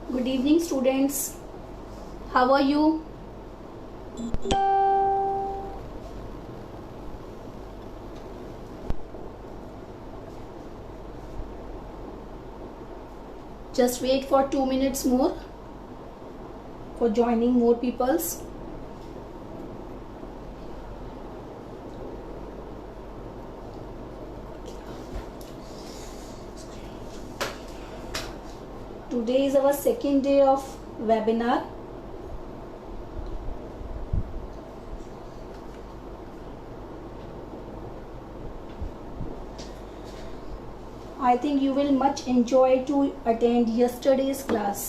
Good evening, students. How are you? Just wait for 2 minutes more for joining more peoples. Today is our second day of webinar. I think you will much enjoy to attend yesterday's class.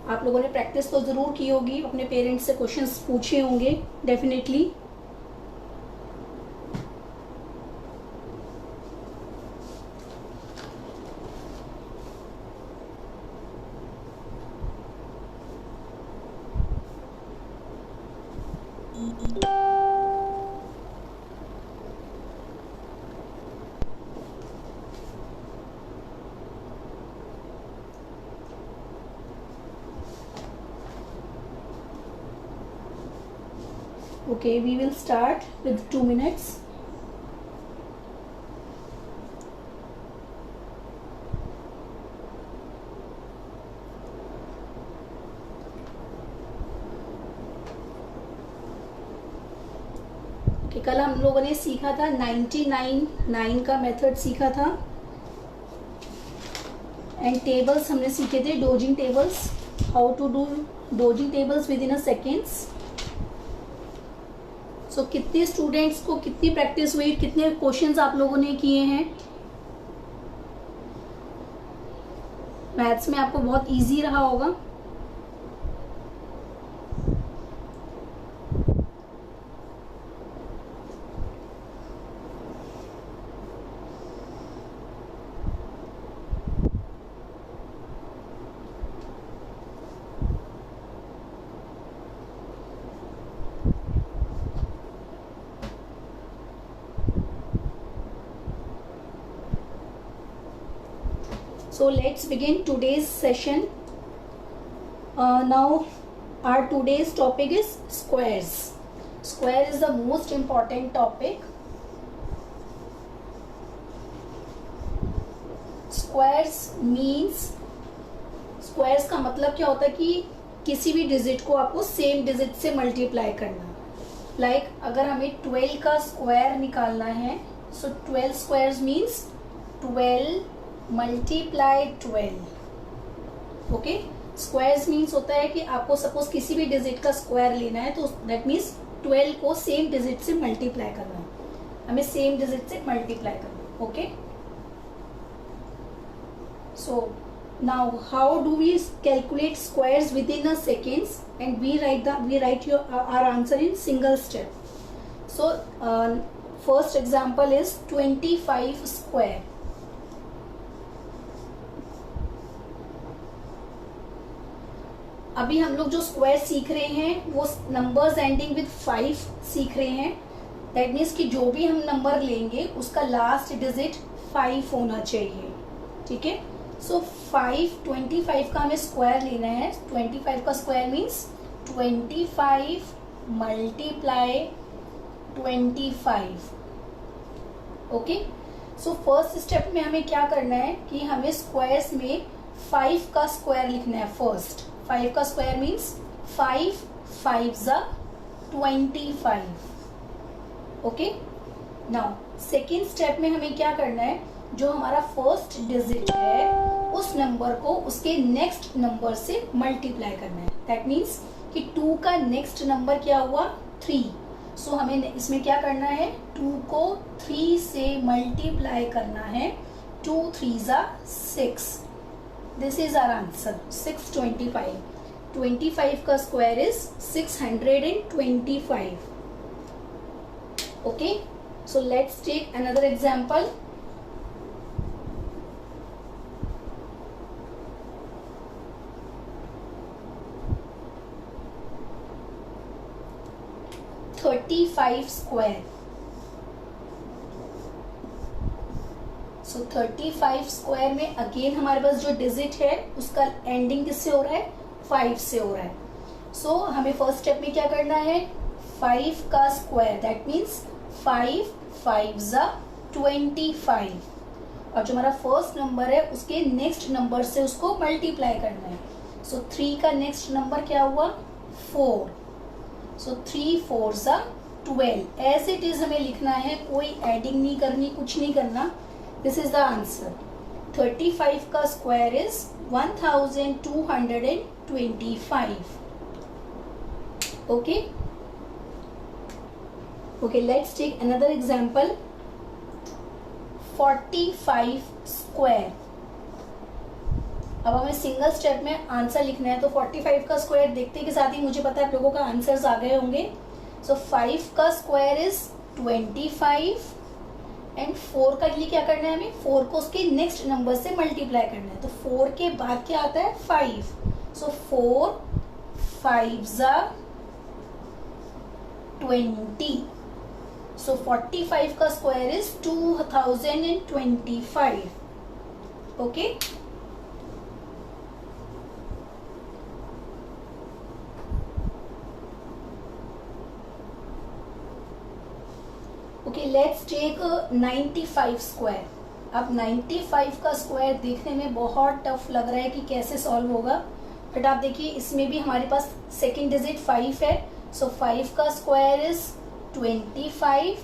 आप लोगों ने practice तो ज़रूर की होगी, अपने parents से questions पूछे होंगे definitely. Okay, we will start with 2 minutes. Okay, कल हम लोगों ने सीखा था 99 का मेथड सीखा था एंड टेबल्स हमने सीखे थे, dozing tables, how to do dozing tables with in a seconds. So कितने स्टूडेंट्स को कितनी प्रैक्टिस हुई, कितने क्वेश्चंस आप लोगों ने किए हैं? मैथ्स में आपको बहुत इजी रहा होगा. So let's begin today's session. Now our today's topic is squares. Square is the most important topic. Squares means, squares का मतलब क्या होता है कि किसी भी डिजिट को आपको सेम डिजिट से मल्टीप्लाई करना. लाइक अगर हमें 12 का स्क्वायर निकालना है, सो 12 squares means 12 multiply 12. Okay, squares means होता है कि आपको सपोज किसी भी डिजिट का स्क्वायर लेना है तो दैट मीन्स 12 को सेम डिजिट से मल्टीप्लाई करना है, हमें सेम डिजिट से मल्टीप्लाई करना. Okay, so now how do we calculate squares with in a seconds and we write our answer in single step. So first example is 25 square. अभी हम लोग जो स्क्वायर सीख रहे हैं वो नंबर्स एंडिंग विद 5 सीख रहे हैं. दैट मीन्स कि जो भी हम नंबर लेंगे उसका लास्ट डिजिट 5 होना चाहिए. ठीक है, सो 25 का हमें स्क्वायर लेना है. 25 का square means 25 multiply 25. Okay, so first step में हमें क्या करना है कि हमें स्क्वायर्स में 5 का स्क्वायर लिखना है. फर्स्ट 5 का square means 5 5 25. Okay, now second step में हमें क्या करना है, जो हमारा फर्स्ट डिजिट है उस नंबर को उसके नेक्स्ट नंबर से मल्टीप्लाई करना है. दैट मीन्स कि 2 का नेक्स्ट नंबर क्या हुआ, 3. सो हमें इसमें क्या करना है, 2 को 3 से मल्टीप्लाई करना है. 2 3 6. This is our answer, 625. 25 का square is 625. Okay, so let's take another example. $35 square. So 35 square में अगेन हमारे पास जो डिजिट है उसका एंडिंग किससे हो रहा है, 5 से हो रहा है. सो हमें फर्स्ट स्टेप में क्या करना है, 5 का स्क्वायर, दैट मीन्स 5 5 ज़ा 25, और जो हमारा फर्स्ट नंबर है उसके नेक्स्ट नंबर से उसको मल्टीप्लाई करना है. सो 3 का नेक्स्ट नंबर क्या हुआ, 4. सो 3 4 ज़ा 12. एज इट इज हमें लिखना है, कोई एडिंग नहीं करनी, कुछ नहीं करना. This is the answer. 35 का square is 1225. Okay okay, let's take another example. 45 square. अब हमें सिंगल स्टेप में आंसर लिखना है, तो 45 का स्क्वायर देखते के साथ ही मुझे पता है आप लोगों का आंसर्स आ गए होंगे. सो 5 का स्क्वायर इज 25 एंड 4 का लिए क्या करना है हमें, 4 को उसके नेक्स्ट नंबर से मल्टीप्लाई करना है. तो 4 के बाद क्या आता है, 5. सो 4 5 ज़ा 20. सो 45 का square is 2025. Okay, okay, let's take 95 square. अब 95 का स्क्वायर देखने में बहुत टफ लग रहा है कि कैसे सॉल्व होगा, बट आप देखिए इसमें भी हमारे पास सेकेंड डिजिट 5 है. सो 5 का स्क्वायर इज 25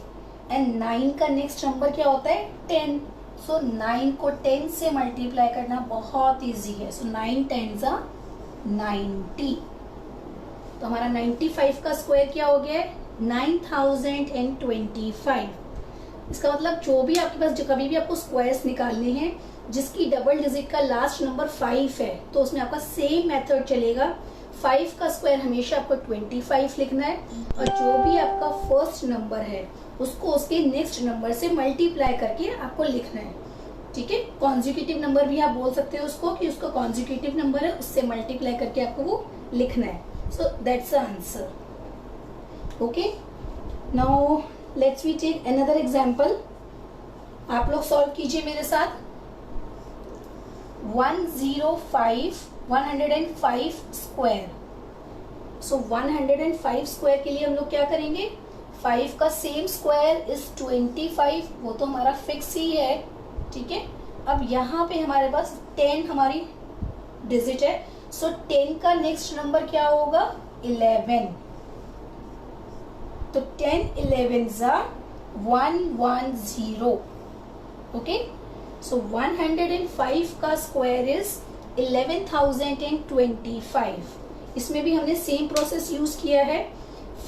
एंड 9 का नेक्स्ट नंबर क्या होता है, 10. सो 9 को 10 से मल्टीप्लाई करना बहुत इजी है. सो 9 10 ज़ा 90. तो हमारा 95 का स्क्वायर क्या हो गया है, 9025. इसका मतलब जो भी आपके पास, कभी भी आपको स्क्वायर्स निकालने हैं जिसकी डबल डिजिट का लास्ट नंबर 5 है, तो उसमें आपका सेम मेथड चलेगा. 5 का स्क्वायर हमेशा आपको 25 लिखना है, और जो भी आपका फर्स्ट नंबर है उसको उसके नेक्स्ट नंबर से मल्टीप्लाई करके आपको लिखना है. ठीक है, कॉन्जिक्यूटिव नंबर भी आप बोल सकते हो उसको, कि उसका कॉन्जिक्यूटिव नंबर है उससे मल्टीप्लाई करके आपको वो लिखना है. So that's the answer. Okay, now let's we take another example. आप लोग सॉल्व कीजिए मेरे साथ. 105 स्क्वायर. सो 105 स्क्वायर के लिए हम लोग क्या करेंगे, 5 का सेम स्क्वायर इज 25. वो तो हमारा फिक्स ही है. ठीक है, अब यहाँ पे हमारे पास 10 हमारी डिजिट है. सो 10 का नेक्स्ट नंबर क्या होगा, 11. तो 10 11 ज़ा 110. ओके, सो 105 का स्क्वायर इज 11,025. इसमें भी हमने सेम प्रोसेस यूज किया है.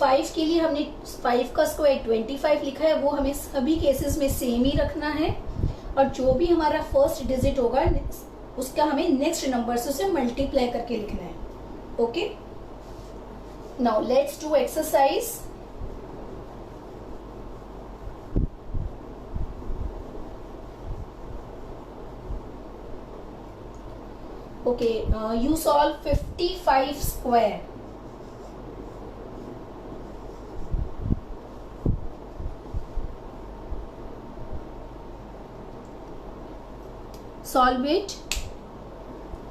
5 के लिए हमने 5 का स्क्वायर 25 लिखा है, वो हमें सभी केसेस में सेम ही रखना है, और जो भी हमारा फर्स्ट डिजिट होगा उसका हमें नेक्स्ट नंबर से उसे मल्टीप्लाई करके लिखना है. Okay, now let's do exercise. Okay, you solve 55 square. Solve it.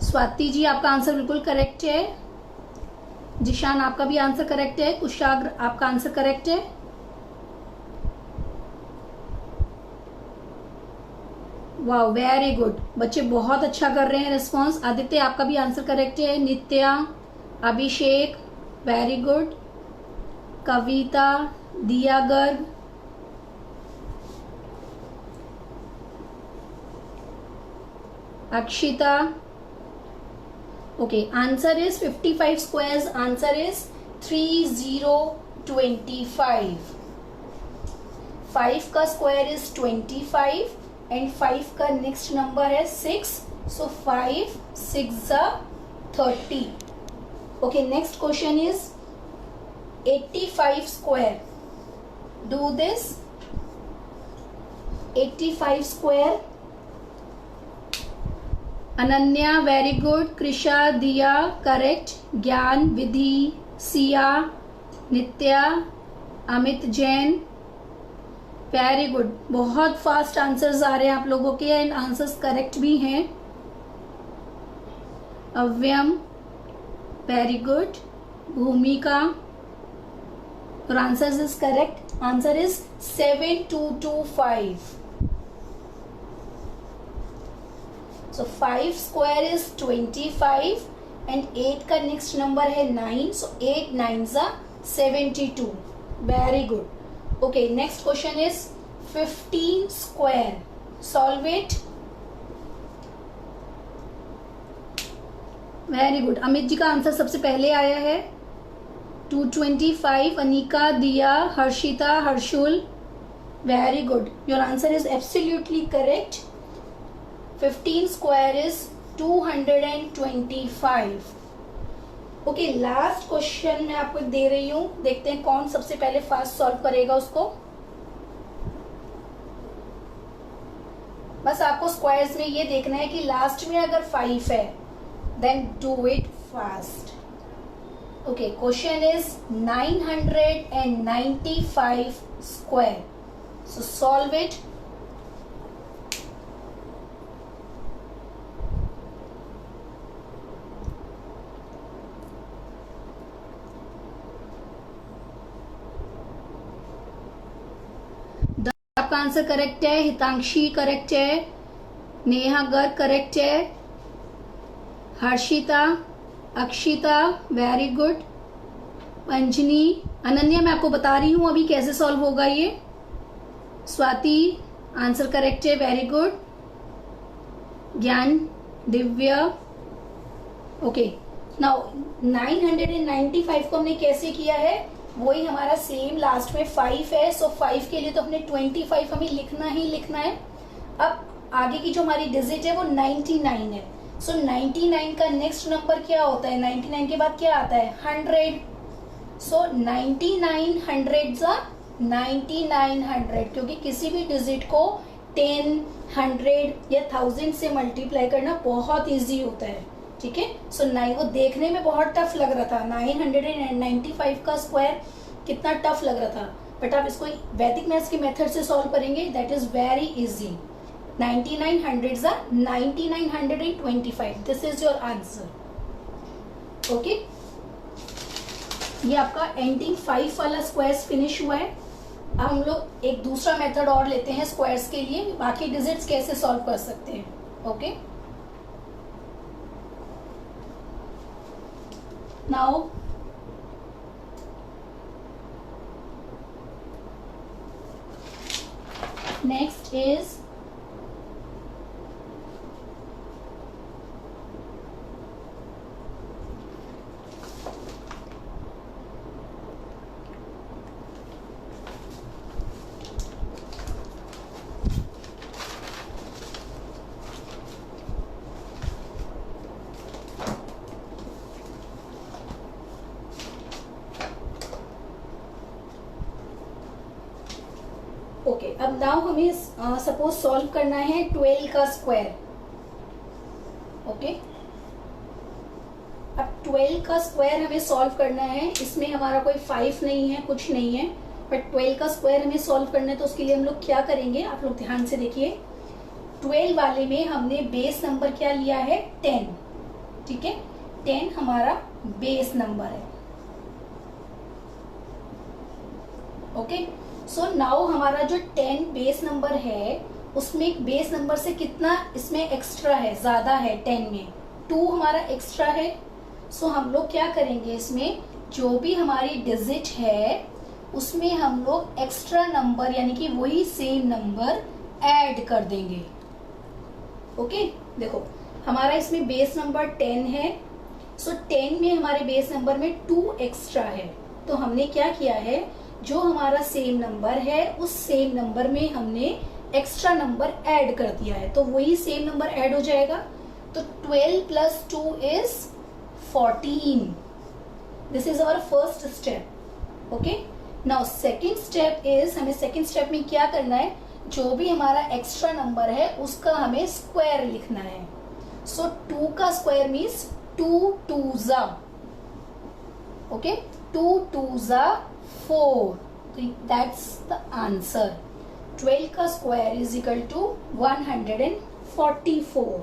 Swati ji आपका आंसर बिल्कुल करेक्ट है. जिशान आपका भी आंसर करेक्ट है. कुशाग्र आपका आंसर करेक्ट है. वाह, वेरी गुड. बच्चे बहुत अच्छा कर रहे हैं रिस्पॉन्स. आदित्य आपका भी आंसर करेक्ट है. नित्या, अभिषेक, very good. Kavita, Diya Garg, Akshita. Okay, answer is 55 squares. Answer is 3025. 5 का स्क्वायर इज 25 एंड 5 का नेक्स्ट नंबर है 6. सो 5 6 ज़ा 30. Okay, next question is 85 square. Do this. 85 square. Ananya very good. Krisha, दिया करेक्ट. ज्ञान, विधि, सिया, नित्या, अमित जैन, वेरी गुड, बहुत फास्ट आंसर्स आ रहे हैं आप लोगों के एंड आंसर्स करेक्ट भी हैं. अव्यम, वेरी गुड. भूमिका, your answers is correct. Answer is 7225. So 5 square is 25 and 8 का next number है 9. So 8 9s are 72. Very good. Okay, next question is 15 square. Solve it. Very good. Amit ji का answer सबसे पहले आया है. 225. अनिका, दिया, Harshita, Harshul. Very good. Your answer is absolutely correct. 15 square is 225. Okay, last question मैं आपको दे रही हूं. देखते हैं कौन सबसे पहले फास्ट सॉल्व करेगा उसको. बस आपको स्क्वायर्स में ये देखना है कि लास्ट में अगर 5 है then do it fast. Okay, question is 995 square. So solve it. आपका आंसर करेक्ट है. हितांशी करेक्ट है. नेहा गर्ग करेक्ट है. Harshita, Akshita, very good. अंजनी, अनन्या मैं आपको बता रही हूं अभी कैसे सॉल्व होगा ये. स्वाति, आंसर करेक्ट है, वेरी गुड. ज्ञान, दिव्या. ओके, नाउ 995 को हमने कैसे किया है, वही हमारा सेम लास्ट में 5 है. सो 5 के लिए तो हमने 25 हमें लिखना ही लिखना है. अब आगे की जो हमारी डिजिट है वो 99 है. सो 99 का नेक्स्ट नंबर क्या होता है, 99 के बाद क्या आता है, 100. सो 99 100s are 9900, क्योंकि किसी भी डिजिट को 10, 100 या 1000 से मल्टीप्लाई करना बहुत इजी होता है. ठीक है. सो वो देखने में बहुत टफ लग रहा था. 995 का स्क्वायर कितना टफ लग रहा था, बट आप इसको वैदिक मैथ्स के मेथड से सॉल्व करेंगे, that is very easy. 99 100s are 9925. This is your answer. Okay, ये आपका एंडिंग 5 वाला स्क्वायर्स फिनिश हुआ है. अब हम लोग एक दूसरा मेथड और लेते हैं स्क्वायर्स के लिए, बाकी डिजिट्स कैसे सॉल्व कर सकते हैं. Okay, now next is okay. अब नाउ हमें सपोज सॉल्व करना है 12 का स्क्वायर. ओके, अब 12 का स्क्वायर हमें सॉल्व करना है. इसमें हमारा कोई 5 नहीं है, कुछ नहीं है, बट 12 का स्क्वायर हमें सॉल्व करना है. तो उसके लिए हम लोग क्या करेंगे, आप लोग ध्यान से देखिए. 12 वाले में हमने बेस नंबर क्या लिया है, 10. ठीक है, 10 हमारा बेस नंबर है. ओके, सो नाउ हमारा जो 10 बेस नंबर है उसमें बेस नंबर से कितना इसमें एक्स्ट्रा है, ज्यादा है. 10 में 2 हमारा एक्स्ट्रा है. सो हम लोग क्या करेंगे, इसमें जो भी हमारी डिजिट है उसमें हम लोग एक्स्ट्रा नंबर यानी कि वही सेम नंबर ऐड कर देंगे. ओके, देखो हमारा इसमें बेस नंबर 10 है. सो 10 में हमारे बेस नंबर में 2 एक्स्ट्रा है. तो हमने क्या किया है, जो हमारा सेम नंबर है उस सेम नंबर में हमने एक्स्ट्रा नंबर ऐड कर दिया है. तो वही सेम नंबर ऐड हो जाएगा. तो 12 plus 2 is 14. This is our first step. Okay, now second step is, हमें सेकेंड स्टेप में क्या करना है, जो भी हमारा एक्स्ट्रा नंबर है उसका हमें स्क्वायर लिखना है. सो 2 का square means 2 2s. Okay, 2 2s 4. That's the answer. 12 का square is equal to 144।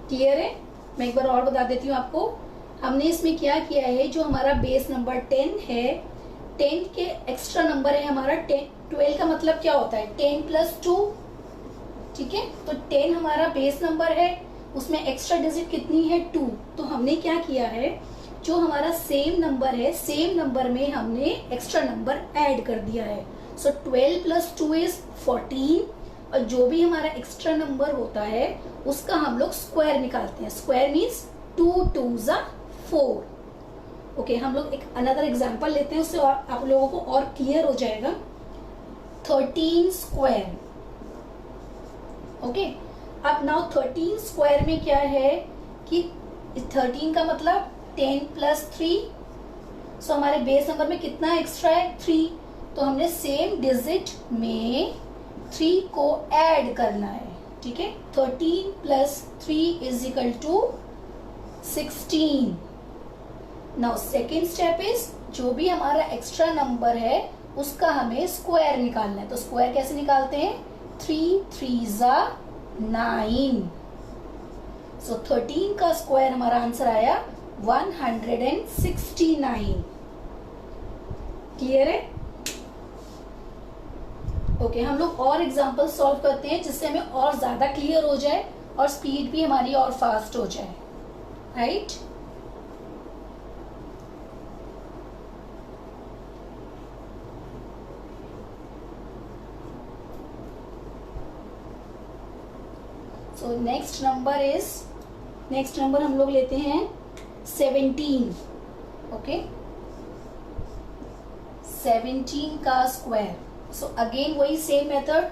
Clear है? मैं एक बार और बता देती हूँ आपको। हमने इसमें क्या किया है, जो हमारा बेस नंबर 10 है, 10 के एक्स्ट्रा नंबर है हमारा 10। 12 का मतलब क्या होता है, 10 प्लस 2। ठीक है, तो 10 हमारा बेस नंबर है, उसमें एक्स्ट्रा डिजिट कितनी है, 2। तो हमने क्या किया है, जो हमारा सेम नंबर है, सेम नंबर में हमने एक्स्ट्रा नंबर ऐड कर दिया है। सो 12 प्लस 2 इज 14, और जो भी हमारा एक्स्ट्रा नंबर होता है उसका हम लोग स्क्वायर निकालते हैं। Square means 2 2 4। ओके, हम लोग एक अनदर एग्जांपल लेते हैं, उससे और आप लोगों को और क्लियर हो जाएगा। 13 स्क्वायर। ओके, अब नाउ 13 स्क्वायर में क्या है कि 13 का मतलब 10 प्लस 3। सो हमारे बेस नंबर में कितना एक्स्ट्रा है, 3। तो हमने सेम डिजिट में 3 को ऐड करना है। ठीक है, 13 plus 3 is equal to 16। Now second step is, जो भी हमारा एक्स्ट्रा नंबर है उसका हमें स्क्वायर निकालना है। तो स्क्वायर कैसे निकालते हैं, 3 3 9। सो 13 का स्क्वायर हमारा आंसर आया 169। क्लियर है? ओके, हम लोग और एग्जांपल सॉल्व करते हैं जिससे हमें और ज्यादा क्लियर हो जाए और स्पीड भी हमारी और फास्ट हो जाए। राइट? सो नेक्स्ट नंबर हम लोग लेते हैं 17। ओके, 17 का स्क्वायर। सो अगेन वही सेम मेथड,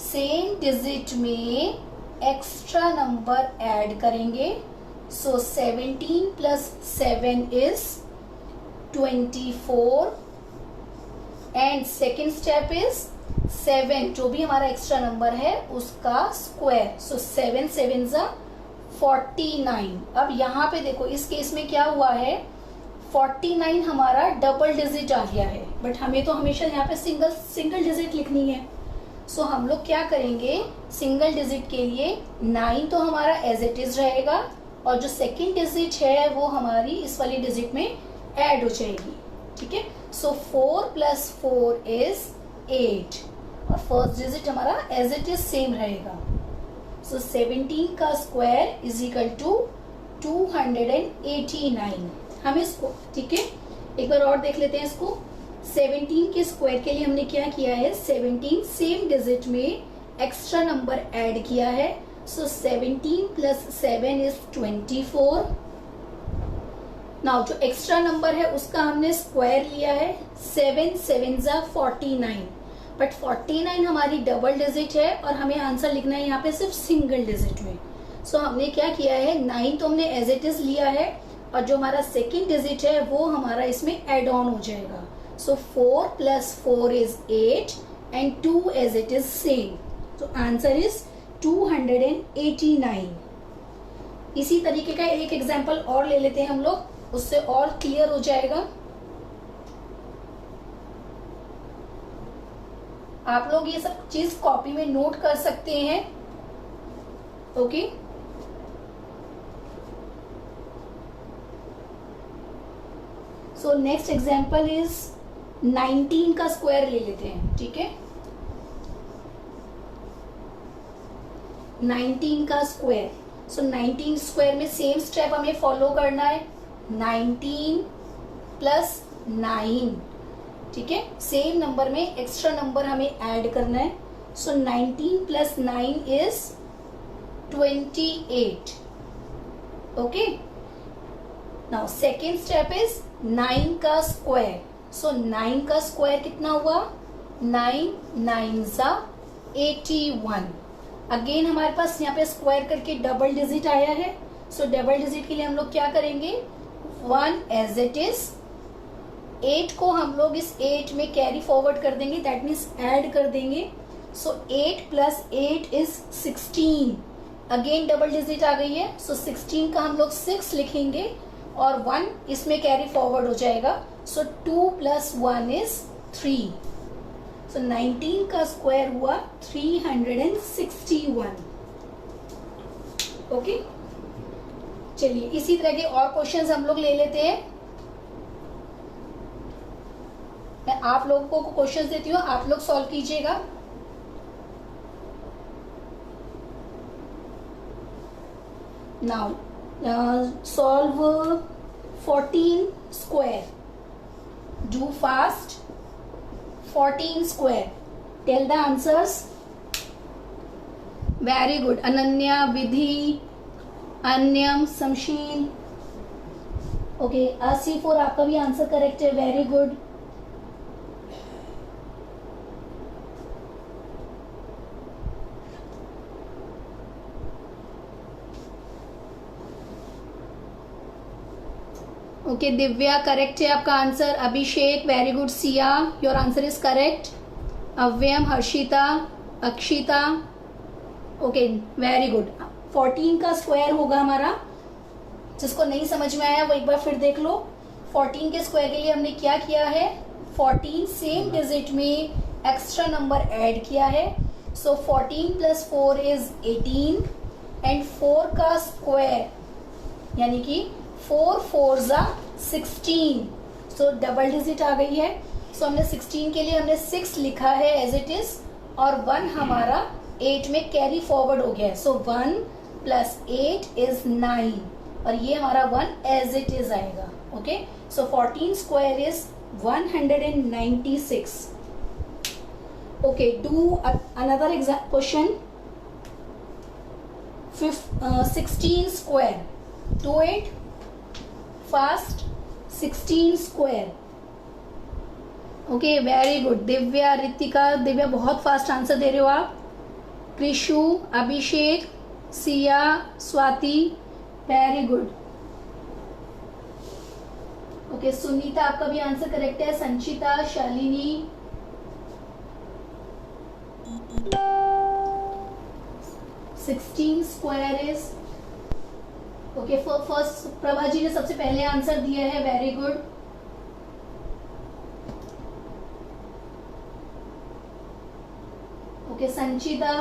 सेम डिजिट में एक्स्ट्रा नंबर ऐड करेंगे। सो 17 plus 7 is 24, and second step is 7, जो भी हमारा एक्स्ट्रा नंबर है उसका स्क्वायर। सो 7 7 49। अब यहाँ पे देखो, इस केस में क्या हुआ है, 49 हमारा डबल डिजिट आ गया है, बट हमें तो हमेशा यहाँ पे सिंगल डिजिट लिखनी है। सो हम लोग क्या करेंगे, सिंगल डिजिट के लिए 9 तो हमारा एज इट इज रहेगा, और जो सेकेंड डिजिट है वो हमारी इस वाली डिजिट में ऐड हो जाएगी। ठीक है, सो 4 प्लस 4 इज 8, और फर्स्ट डिजिट हमारा एज इट इज सेम रहेगा। सो 17 का स्क्वायर इज इक्वल टू 289। हम इसको, ठीक है, एक बार और देख लेते हैं इसको। 17 के स्क्वायर के लिए हमने क्या किया है, 17 सेम डिजिट में एक्स्ट्रा नंबर ऐड किया है। सो 17 प्लस 7 इज 24। नाउ जो एक्स्ट्रा नंबर है उसका हमने स्क्वायर लिया है, 7 7 49, बट 49 हमारी डबल डिजिट है और हमें आंसर लिखना है यहाँ पे सिर्फ सिंगल डिजिट में। सो हमने क्या किया है, 9 तो हमने एज इट इज लिया है, और जो हमारा सेकेंड डिजिट है वो हमारा इसमें एड ऑन हो जाएगा। So 4 plus 4 is 8, and 2 as it is same. तो आंसर इज 289। इसी तरीके का एक एग्जाम्पल और ले लेते हैं हम लोग, उससे और क्लियर हो जाएगा। आप लोग ये सब चीज कॉपी में नोट कर सकते हैं। Okay, so next example is 19 का स्क्वायर ले लेते हैं। ठीक है, 19 का स्क्वायर। सो 19 स्क्वायर में सेम स्टेप हमें फॉलो करना है, 19 प्लस 9। ठीक है, सेम नंबर में एक्स्ट्रा नंबर हमें ऐड करना है। सो 19 plus 9 is 28। Okay, now second step is 9 का स्क्वायर। सो 9 का स्क्वायर कितना हुआ, 9 9 81। अगेन हमारे पास यहाँ पे स्क्वायर करके डबल डिजिट आया है। सो डबल डिजिट के लिए हम लोग क्या करेंगे, 1 एज इट इज, 8 को हम लोग इस 8 में कैरी फॉरवर्ड कर देंगे, दैट मीन्स ऐड कर देंगे। So 8 plus 8 is 16। Again double digit आ गई है। सो 16 का हम लोग 6 लिखेंगे और 1 इसमें कैरी फॉरवर्ड हो जाएगा। सो 2 प्लस 1 इज 3। सो 19 का स्क्वायर हुआ 361। ओके, चलिए इसी तरह के और क्वेश्चंस हम लोग ले लेते हैं। मैं आप लोगों को क्वेश्चंस देती हूँ, आप लोग सॉल्व कीजिएगा। Now solve 14 square, do fast. 14 square, tell the answers. Very good, Ananya, Vidhi, Anyam, Samsheel. Okay, C4 आपका भी आंसर करेक्ट है, very good. Okay, Divya correct है आपका answer. Abhishek very good. Siya your answer is correct. Avyam, Harshita, Akshita, okay very good. 14 का स्क्वायर होगा हमारा। जिसको नहीं समझ में आया वो एक बार फिर देख लो। 14 के स्क्वायर के लिए हमने क्या किया है, 14 सेम डिजिट में एक्स्ट्रा नंबर ऐड किया है। सो 14 प्लस 4 इज 18 एंड 4 का स्क्वायर यानी कि 4 4 16। सो डबल डिजिट आ गई है। सो हमने 16 के लिए हमने 6 लिखा है एज इट इज, और 1 हमारा 8 में कैरी फॉरवर्ड हो गया है। सो 1 प्लस 8 इज 9 और ये हमारा 1 एज इट इज आएगा। Okay, so 14 square is 196। Okay, do another question. 16 square, do it fast. 16 square, okay very good. Divya, Ritika, Divya बहुत फास्ट आंसर दे रहे हो आप। Krishu, Abhishek, Siya, Swati, very good. Okay, Sunita आपका भी आंसर करेक्ट है। Sanchita, Shalini, square is okay. First Prabha ji ने सबसे पहले आंसर दिया है, very good. Okay, Sanchita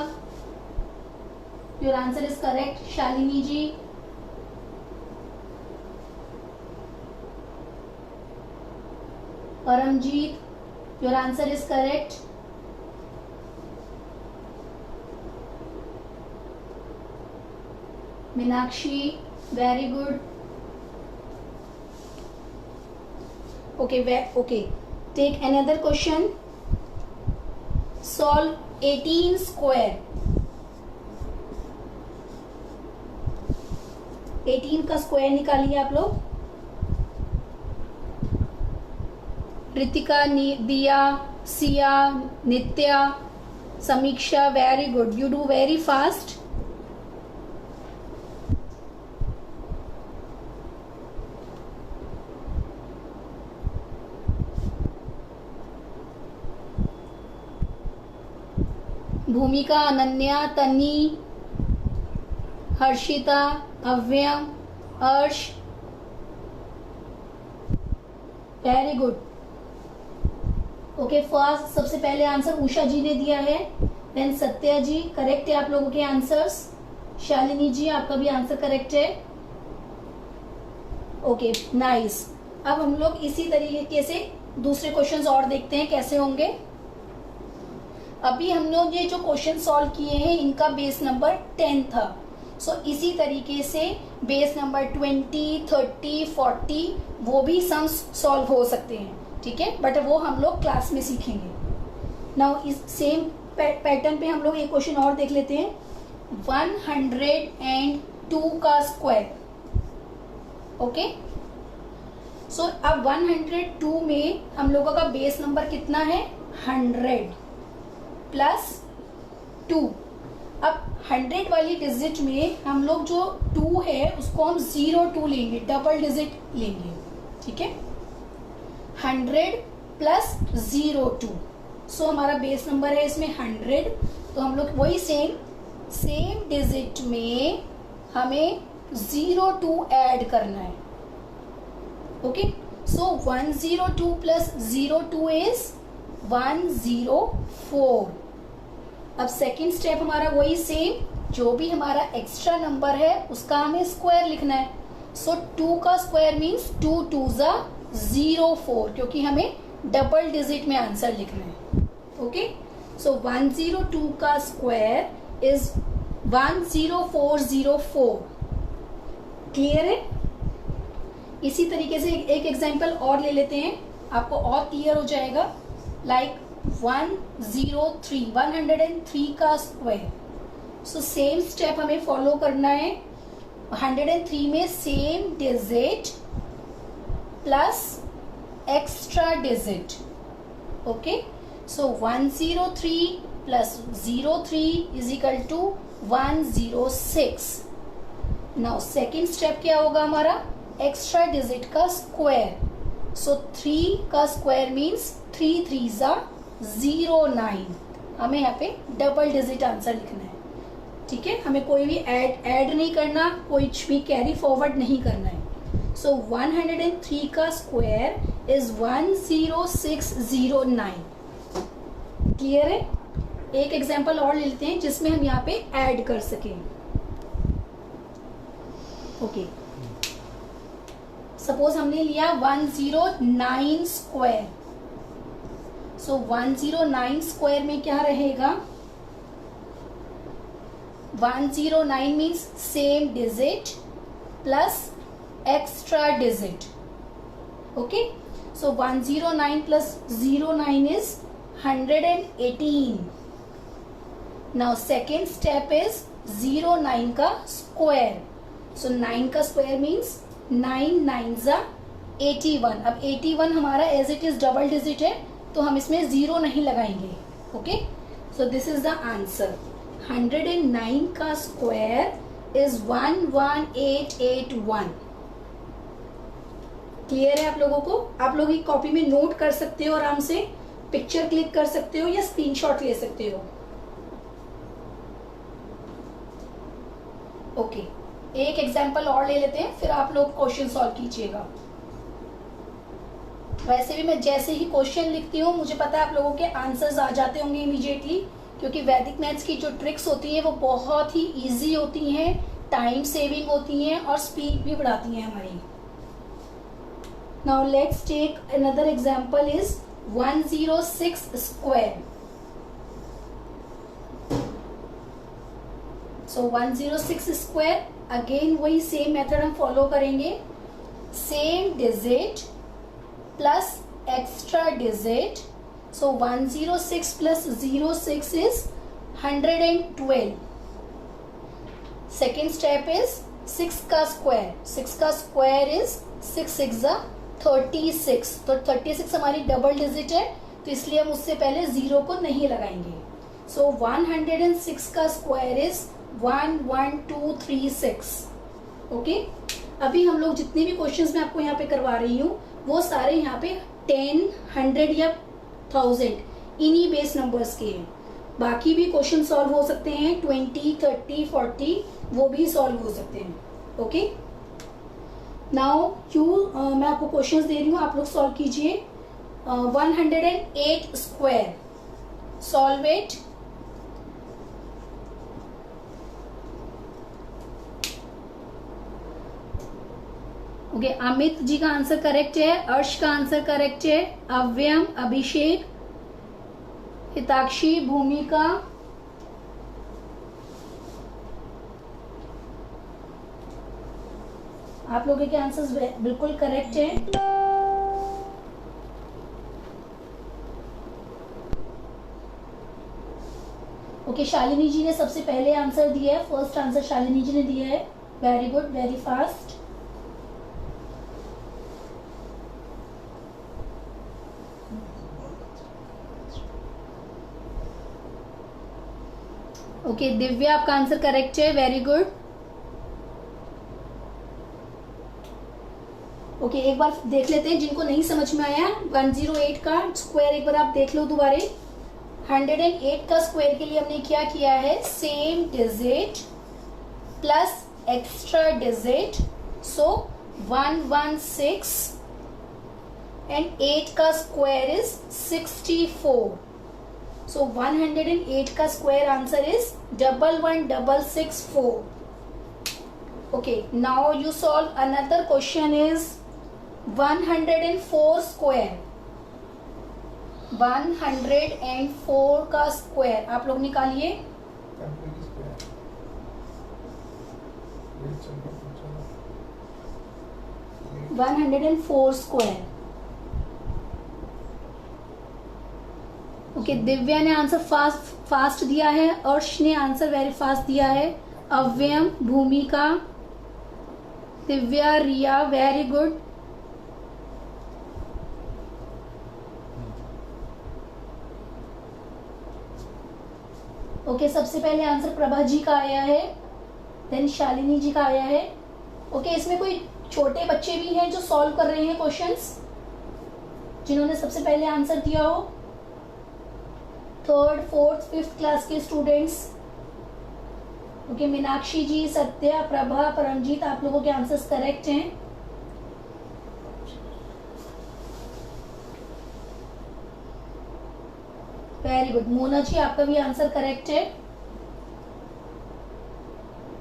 your answer is correct. Shalini ji, Paramjit your answer is correct. Meenakshi, very good. Okay, take another question. Solve 18 square. 18 का स्क्वायर निकालिए आप लोग। रितिका, दिया, सिया, नित्या, समीक्षा, very good. You do very fast. भूमिका, अनन्या, तनी, हर्षिता, अव्यम, अर्श, वेरी गुड। ओके, फर्स्ट सबसे पहले आंसर उषा जी ने दिया है, देन सत्या जी, करेक्ट है आप लोगों के आंसर्स। शालिनी जी आपका भी आंसर करेक्ट है। Okay nice. अब हम लोग इसी तरीके से दूसरे क्वेश्चंस और देखते हैं कैसे होंगे। अभी हम लोग ये जो क्वेश्चन सॉल्व किए हैं इनका बेस नंबर 10 था। सो इसी तरीके से बेस नंबर 20, 30, 40 वो भी सम्स सॉल्व हो सकते हैं, ठीक है, बट वो हम लोग क्लास में सीखेंगे। नाउ इस सेम पैटर्न पे हम लोग एक क्वेश्चन और देख लेते हैं। 102 का स्क्वायर। ओके, सो अब 102 में हम लोगों का बेस नंबर कितना है, 100 प्लस 2। अब 100 वाली डिजिट में हम लोग जो 2 है उसको हम 02 लेंगे, डबल डिजिट लेंगे, ठीक है। 100 प्लस 02, सो हमारा बेस नंबर है इसमें 100। तो हम लोग वही सेम डिजिट में हमें 02 ऐड करना है। Okay, so 102 plus 02 is 104। अब सेकेंड स्टेप हमारा वही सेम, जो भी हमारा एक्स्ट्रा नंबर है उसका हमें स्क्वायर लिखना है। सो 2 का स्क्वायर मीन्स 2 2 ज़ा 04, क्योंकि हमें डबल डिजिट में आंसर लिखना है। ओके, सो 102 का स्क्वायर इज 10404। क्लियर है? इसी तरीके से एक एग्जांपल और ले लेते हैं, आपको और क्लियर हो जाएगा। लाइक 103 का स्क्वायर। सो सेम स्टेप हमें फॉलो करना है। 103 में same digit plus extra digit. Okay, so 103 plus 03 is equal to 106। Now second step क्या होगा हमारा? एक्स्ट्रा डिजिट का स्क्वायर। सो 3 का स्क्वायर मीन्स 3 3 ज़ा 09। हमें यहाँ पे डबल डिजिट आंसर लिखना है। ठीक है, हमें कोई भी ऐड नहीं करना, कुछ भी कैरी फॉरवर्ड नहीं करना है। सो 103 का स्क्वायर इज 10609। क्लियर है? एक एग्जांपल और ले लेते हैं जिसमें हम यहाँ पे ऐड कर सकें। ओके, सपोज हमने लिया 109 स्क्वायर। सो 109 स्क्वायर में क्या रहेगा? 109 means same digit plus extra digit. Okay, so 109 plus 09 is 118। Now second step is 09 का स्क्वायर। सो 9 का स्क्वायर मीन्स 9 9 ज़ा 81। अब 81 हमारा as it is double digit है, तो हम इसमें 0 नहीं लगाएंगे। Okay, so this is the answer. 109 का स्क्वायर इज 11881। क्लियर है आप लोगों को? आप लोग एक कॉपी में नोट कर सकते हो, आराम से पिक्चर क्लिक कर सकते हो या स्क्रीनशॉट ले सकते हो। ओके, एक एग्जांपल और ले लेते हैं, फिर आप लोग क्वेश्चन सॉल्व कीजिएगा। वैसे भी मैं जैसे ही क्वेश्चन लिखती हूँ, मुझे पता है आप लोगों के आंसर्स आ जाते होंगे इमीडिएटली, क्योंकि वैदिक मैथ्स की जो ट्रिक्स होती हैं वो बहुत ही इजी होती हैं, टाइम सेविंग होती हैं और स्पीड भी बढ़ाती हैं हमारी। Now let's take another example is 106 square. So 106 square, again वही सेम मेथड हम फॉलो करेंगे। Same digit plus extra digit. So 106 plus 06 is 112। Second step is 6 का स्क्वायर। 6 का स्क्वायर इज 6 6 ज़ा 36। तो 36 हमारी डबल डिजिट है, तो इसलिए हम उससे पहले 0 को नहीं लगाएंगे। सो 106 का स्क्वायर इज 11236। ओके, अभी हम लोग जितने भी क्वेश्चंस मैं आपको यहाँ पे करवा रही हूँ वो सारे यहाँ पे 10, 100 या 1000 इन्हीं बेस नंबर्स के हैं। बाकी भी क्वेश्चन सॉल्व हो सकते हैं, 20, 30, 40 वो भी सॉल्व हो सकते हैं। ओके, नाउ मैं आपको क्वेश्चंस दे रही हूँ, आप लोग सॉल्व कीजिए। 108 square, solve it. Okay, Amit ji का आंसर करेक्ट है, अर्श का आंसर करेक्ट है, अव्यम, अभिषेक, हिताक्षी, भूमिका, आप लोगों के आंसर्स बिल्कुल करेक्ट है। ओके, शालिनी जी ने सबसे पहले आंसर दिया है, फर्स्ट आंसर शालिनी जी ने दिया है। Very good, very fast. Okay, Divya आपका आंसर करेक्ट है, वेरी गुड। ओके, एक बार देख लेते हैं जिनको नहीं समझ में आया। 108 का स्क्वायर एक बार आप देख लो दोबारा। 108 का स्क्वायर के लिए हमने क्या किया है? Same digit plus extra digit. So 116 and 8 का स्क्वायर इज 64. सो 108 का square answer is 11664. Okay, now you solve another question is 104 square. 104 का स्क्वायर आप लोग निकालिए. 104 स्क्वायर. ओके, दिव्या ने आंसर फास्ट दिया है, अर्श ने आंसर वेरी फास्ट दिया है, अव्यम, भूमिका, दिव्या, रिया, वेरी गुड. ओके, सबसे पहले आंसर प्रभा जी का आया है, देन शालिनी जी का आया है. ओके, इसमें कोई छोटे बच्चे भी हैं जो सॉल्व कर रहे हैं क्वेश्चंस, जिन्होंने सबसे पहले आंसर दिया हो? 3rd, 4th, 5th क्लास के स्टूडेंट्स. ओके, मीनाक्षी जी, सत्या, प्रभा, परमजीत, आप लोगों के आंसर्स करेक्ट हैं. Very good. मोना जी, आपका भी आंसर करेक्ट है.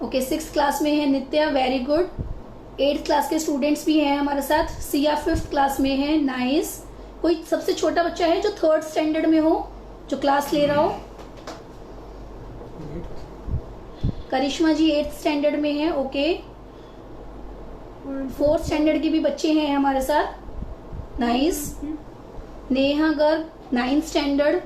ओके, 6th क्लास में है Nitya, very good. 8th class के स्टूडेंट्स भी हैं हमारे साथ. सिया 5th क्लास में है, नाइस. कोई सबसे छोटा बच्चा है जो 3rd स्टैंडर्ड में हो, जो क्लास ले रहा हो? करिश्मा जी 8th स्टैंडर्ड में है. ओके, 4th स्टैंडर्ड के भी बच्चे हैं हमारे साथ, nice. Neha Garg 9th standard.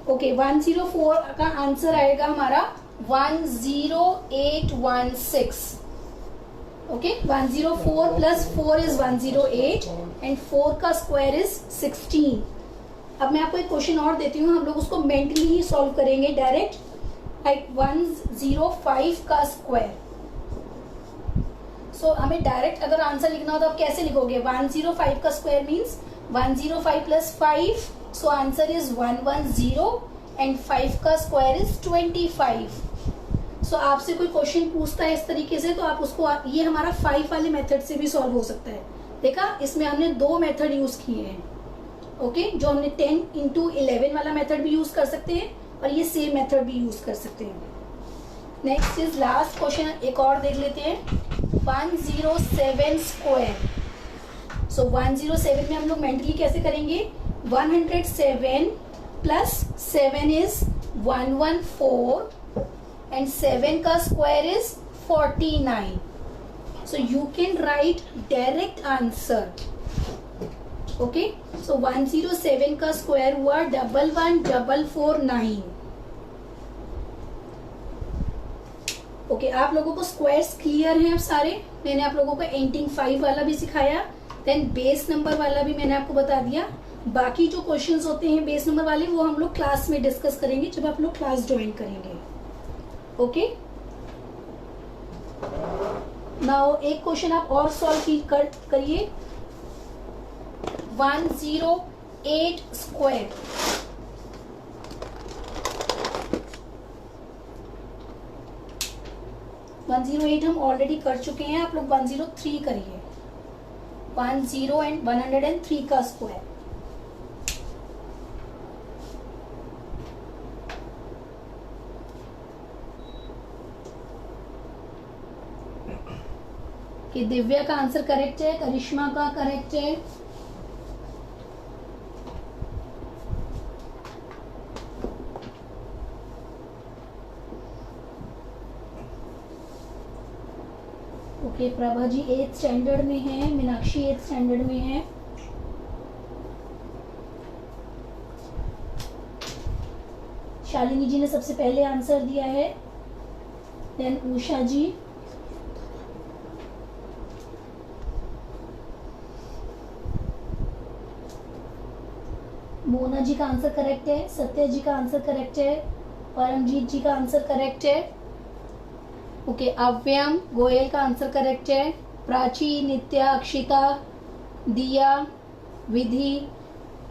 Okay, 104 का आंसर आएगा हमारा 10816. ओके, 104 प्लस 4 इज 108 एंड 4 का स्क्वायर इज 16. अब मैं आपको एक क्वेश्चन और देती हूँ, हम लोग उसको मेंटली ही सॉल्व करेंगे डायरेक्ट. लाइक 105 का स्क्वायर. सो हमें डायरेक्ट अगर आंसर लिखना हो तो आप कैसे लिखोगे? 105 का square means 105 plus 5, so answer is 110 and 5 का स्क्वायर इज 25. सो आपसे कोई क्वेश्चन पूछता है इस तरीके से तो आप उसको, ये हमारा 5 वाले मेथड से भी सॉल्व हो सकता है. देखा, इसमें हमने 2 मेथड यूज किए हैं. ओके, जो हमने 10 into 11 वाला मेथड भी यूज कर सकते हैं और ये सेम मेथड भी यूज कर सकते हैं. नेक्स्ट इज लास्ट क्वेश्चन, एक और देख लेते हैं. 107 स्क्वायर. सो 107 में हम लोग मेंटली कैसे करेंगे? 107 प्लस 7 इज 114 and 7 का square is 49. So you can write direct answer. Okay, so 107 का स्क्वायर हुआ 11449. ओके, आप लोगों को स्क्वायर्स क्लियर हैं अब सारे? मैंने आप लोगों को एंडिंग 5 वाला भी सिखाया, देन बेस नंबर वाला भी मैंने आपको बता दिया. बाकी जो क्वेश्चंस होते हैं बेस नंबर वाले वो हम लोग क्लास में डिस्कस करेंगे जब आप लोग क्लास ज्वाइन करेंगे. ओके, नाउ एक क्वेश्चन आप और सॉल्व करिए. 108 स्क्वायर. हम ऑलरेडी कर चुके हैं, आप लोग 103 करिए. 10 एंड 103 का स्क्वायर. कि दिव्या का आंसर करेक्ट है, करिश्मा का करेक्ट है. ओके, प्रभा जी 8th स्टैंडर्ड में है, मीनाक्षी 8th स्टैंडर्ड में है. शालिनी जी ने सबसे पहले आंसर दिया है, देन उषा जी. मोना जी का आंसर करेक्ट है, सत्या जी का आंसर करेक्ट है, परमजीत जी का आंसर करेक्ट है. ओके, अव्यम गोयल का आंसर करेक्ट है, प्राची, नित्या, अक्षिता, दिया, विधि.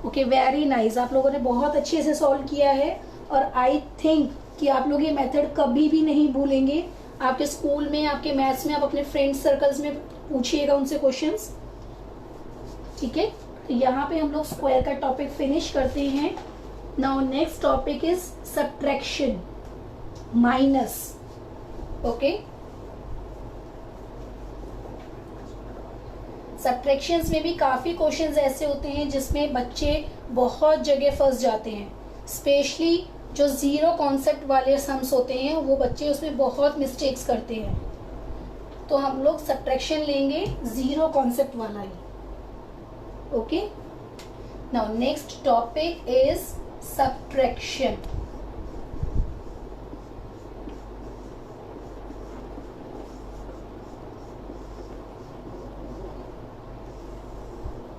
Okay, very nice. आप लोगों ने बहुत अच्छे से सॉल्व किया है और आई थिंक कि आप लोग ये मेथड कभी भी नहीं भूलेंगे. आपके स्कूल में, आपके मैथ्स में, आप अपने फ्रेंड्स सर्कल्स में पूछिएगा उनसे क्वेश्चंस. ठीक है, तो यहाँ पे हम लोग स्क्वायर का टॉपिक फिनिश करते हैं। Now next topic is subtraction, minus. Okay, subtractions में भी काफी क्वेश्चंस ऐसे होते हैं जिसमें बच्चे बहुत जगह फंस जाते हैं, स्पेशली जो जीरो कॉन्सेप्ट वाले सम्स होते हैं वो बच्चे उसमें बहुत मिस्टेक्स करते हैं। तो हम लोग सब्ट्रैक्शन लेंगे जीरो कॉन्सेप्ट वाला ही। Okay, now next topic is subtraction.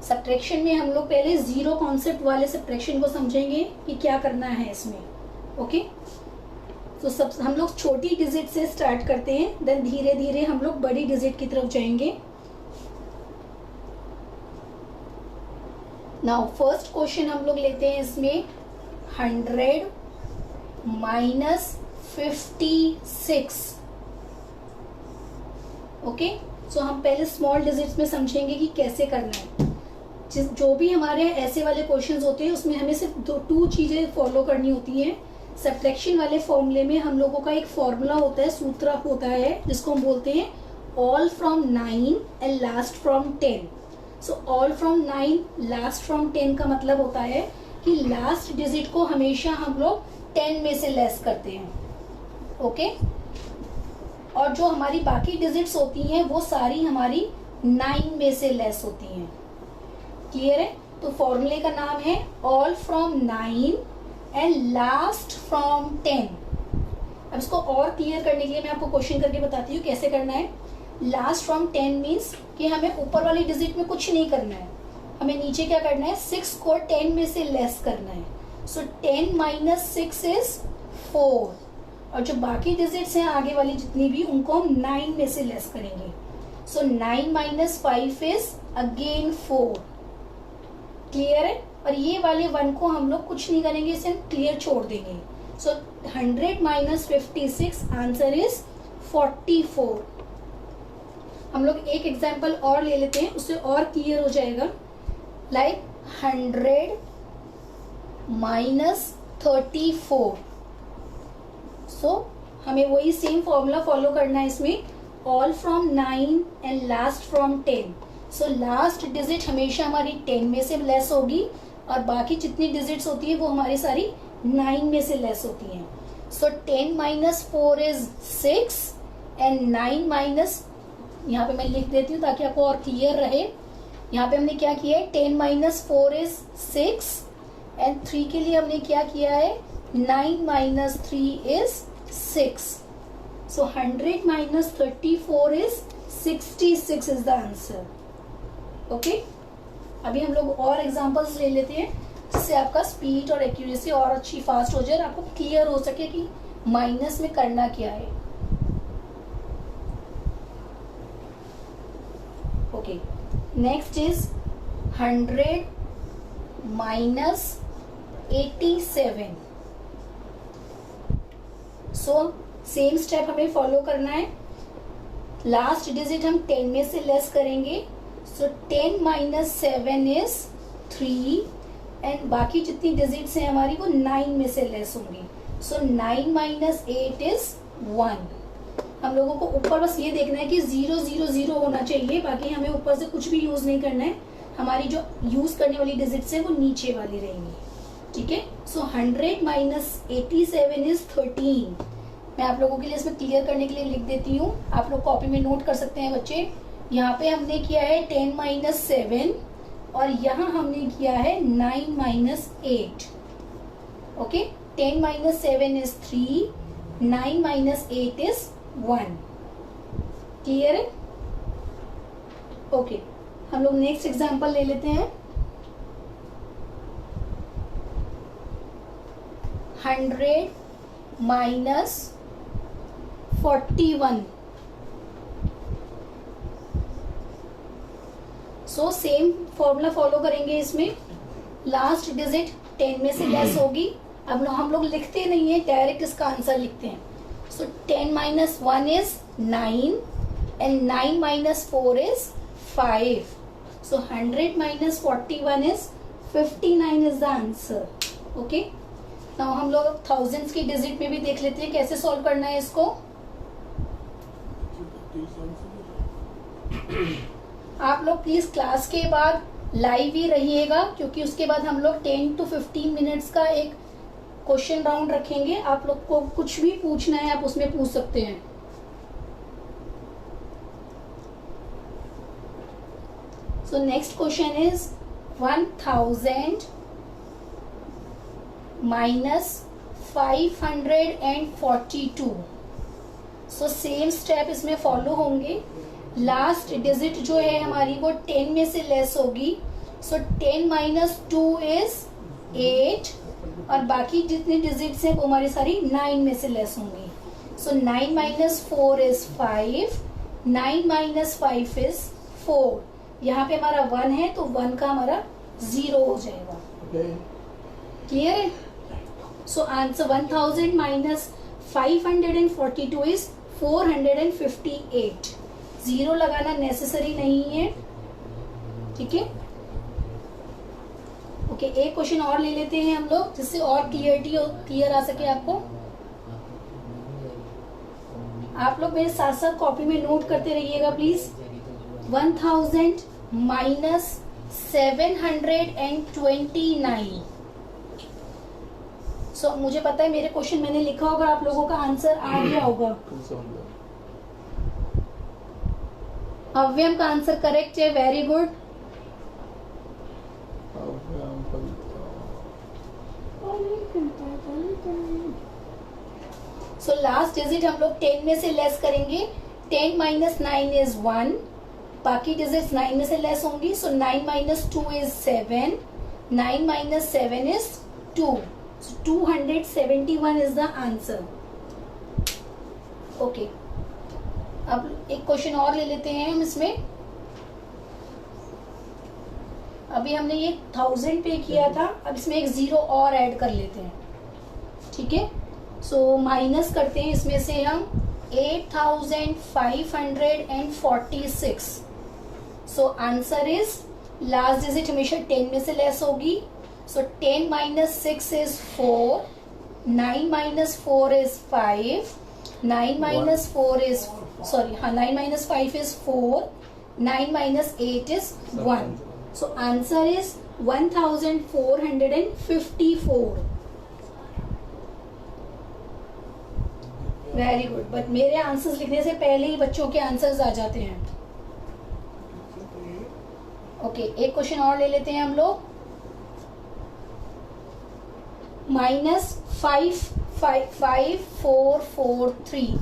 Subtraction में हम लोग पहले जीरो कॉन्सेप्ट वाले सब्ट्रैक्शन को समझेंगे कि क्या करना है इसमें। ओके, तो सब हम लोग छोटी डिजिट से स्टार्ट करते हैं, देन धीरे धीरे हम लोग बड़ी डिजिट की तरफ जाएंगे। नाउ फर्स्ट क्वेश्चन हम लोग लेते हैं इसमें 100 माइनस 56। ओके, सो हम पहले स्मॉल डिजिट्स में समझेंगे कि कैसे करना है। जो भी हमारे ऐसे वाले क्वेश्चंस होते हैं उसमें हमें सिर्फ टू चीजें फॉलो करनी होती हैं। सब्ट्रैक्शन वाले फॉर्मूले में हम लोगों का एक फॉर्मूला होता है, सूत्र होता है, जिसको हम बोलते हैं all from 9 and last from 10। So all from 9 last from 10 का मतलब होता है कि लास्ट डिजिट को हमेशा हम लोग 10 में से लेस करते हैं। ओके, और जो हमारी बाकी डिजिट्स होती हैं वो सारी हमारी 9 में से लेस होती हैं। क्लियर है? तो फॉर्मूले का नाम है all from 9 and last from 10। अब इसको और क्लियर करने के लिए मैं आपको क्वेश्चन करके बताती हूँ कैसे करना है। लास्ट फ्रॉम 10 मीन्स कि हमें ऊपर वाली डिजिट में कुछ नहीं करना है, हमें नीचे क्या करना है, 6 को 10 में से लेस करना है। सो 10 माइनस 6 इज 4, और जो बाकी डिजिट्स हैं आगे वाली जितनी भी उनको हम 9 में से लेस करेंगे। सो 9 माइनस 5 इज अगेन 4। क्लियर है? और ये वाले 1 को हम लोग कुछ नहीं करेंगे, इसे हम क्लियर छोड़ देंगे। सो 100 माइनस 56 आंसर इज 44। हम लोग एक एग्जाम्पल और ले लेते हैं, उससे और क्लियर हो जाएगा। Like 100 minus 34। सो हमें वही सेम फॉर्मूला फॉलो करना है इसमें, all from 9 and last from 10। So last digit हमेशा हमारी 10 में से लेस होगी और बाकी जितनी डिजिट्स होती है वो हमारी सारी 9 में से लेस होती हैं। सो 10 माइनस 4 इज 6 एंड 9 माइनस, यहाँ पे मैं लिख देती हूँ ताकि आपको और क्लियर रहे। यहाँ पे हमने क्या किया है, 10 माइनस 4 इज 6 एंड 3 के लिए हमने क्या किया है, 9 minus 3 is 6। So 100 minus 34 is 66 is the answer. Okay, अभी हम लोग और एग्जांपल्स ले लेते हैं जिससे आपका स्पीड और एक्यूरेसी और अच्छी फास्ट हो जाए और आपको क्लियर हो सके कि माइनस में करना क्या है। Okay, next is 100 minus 87। So same step हमें फॉलो करना है। लास्ट डिजिट हम 10 में से लेस करेंगे। सो 10 माइनस 7 इज 3 एंड बाकी जितनी डिजिट्स हैं हमारी वो 9 में से लेस होंगी। सो 9 माइनस 8 इज 1। हम लोगों को ऊपर बस ये देखना है कि 0 0 0 होना चाहिए, बाकी हमें ऊपर से कुछ भी यूज नहीं करना है। हमारी जो यूज करने वाली डिजिट्स है वो नीचे वाली रहेंगी। ठीक है, सो 100 माइनस 87 इज 13। मैं आप लोगों के लिए इसमें क्लियर करने के लिए लिख देती हूँ, आप लोग कॉपी में नोट कर सकते हैं बच्चे। यहाँ पे हमने किया है 10 माइनस 7 और यहाँ हमने किया है 9 minus 8। Okay, 10 minus 7 is 3, 9 minus 8 is 1। Clear है? ओके, हम लोग नेक्स्ट एग्जांपल ले लेते हैं। 100 minus 41। So same formula follow करेंगे इसमें। लास्ट डिजिट 10 में से लेस होगी। अब हम लोग लिखते नहीं है, डायरेक्ट इसका आंसर लिखते हैं। सो 10 minus 1 is 9 and 9 minus 4 is 5। So 100 minus 41 is 59 is the answer. Okay. Now हम लोग thousands की डिजिट में भी देख लेते हैं कैसे सॉल्व करना है इसको. आप लोग प्लीज क्लास के बाद लाइव ही रहिएगा, क्योंकि उसके बाद हम लोग 10 to 15 मिनट्स का एक क्वेश्चन राउंड रखेंगे. आप लोग को कुछ भी पूछना है आप उसमें पूछ सकते हैं. So next question is 1000 minus 542. So same step इसमें फॉलो होंगे. लास्ट डिजिट जो है हमारी वो 10 में से लेस होगी. So 10 minus 2 is 8 और बाकी जितनी डिजिट्स हैं वो हमारी सारी 9 में से लेस होंगी. So 9 minus 4 is 5. 9 minus 5 is 4. यहाँ पे हमारा 1 है तो 1 का हमारा 0 हो जाएगा. क्लियर है? So answer 1000 minus 542 is 458. 0 लगाना नेसेसरी नहीं है. ठीक है. ओके, एक क्वेश्चन और ले लेते हैं हम लोग जिससे और क्लियर आ सके आपको. आप लोग मेरे साथ साथ कॉपी में नोट करते रहिएगा प्लीज. 1000 माइनस 729. सो मुझे पता है मेरे क्वेश्चन मैंने लिखा होगा, आप लोगों का आंसर आ गया होगा. अव्यम का आंसर करेक्ट है. Very good. So last digit हम लोग 10 में से लेस करेंगे. 10 माइनस 9 इज 1. बाकी डिजिट्स 9 में से लेस होंगी. सो 9 minus 2 is 7. 9 minus 7 is 2. So 271 is the answer. Okay. अब एक क्वेश्चन और ले लेते हैं हम इसमें. अभी हमने ये 1000 पे किया था, अब इसमें एक 0 और ऐड कर लेते हैं. ठीक है. सो माइनस करते हैं इसमें से हम 8546. सो आंसर इज लास्ट डिजिट हमेशा 10 में से लेस होगी. So 10 minus 6 is 4. 9 minus 4 is 5. 9 minus 4 is 9 minus 5 is 4. 9 minus 8 is 1. So answer is 1454. Very good. But मेरे आंसर्स लिखने से पहले ही बच्चों के आंसर्स आ जाते हैं. ओके, एक क्वेश्चन और ले लेते हैं हम लोग. Minus 55443.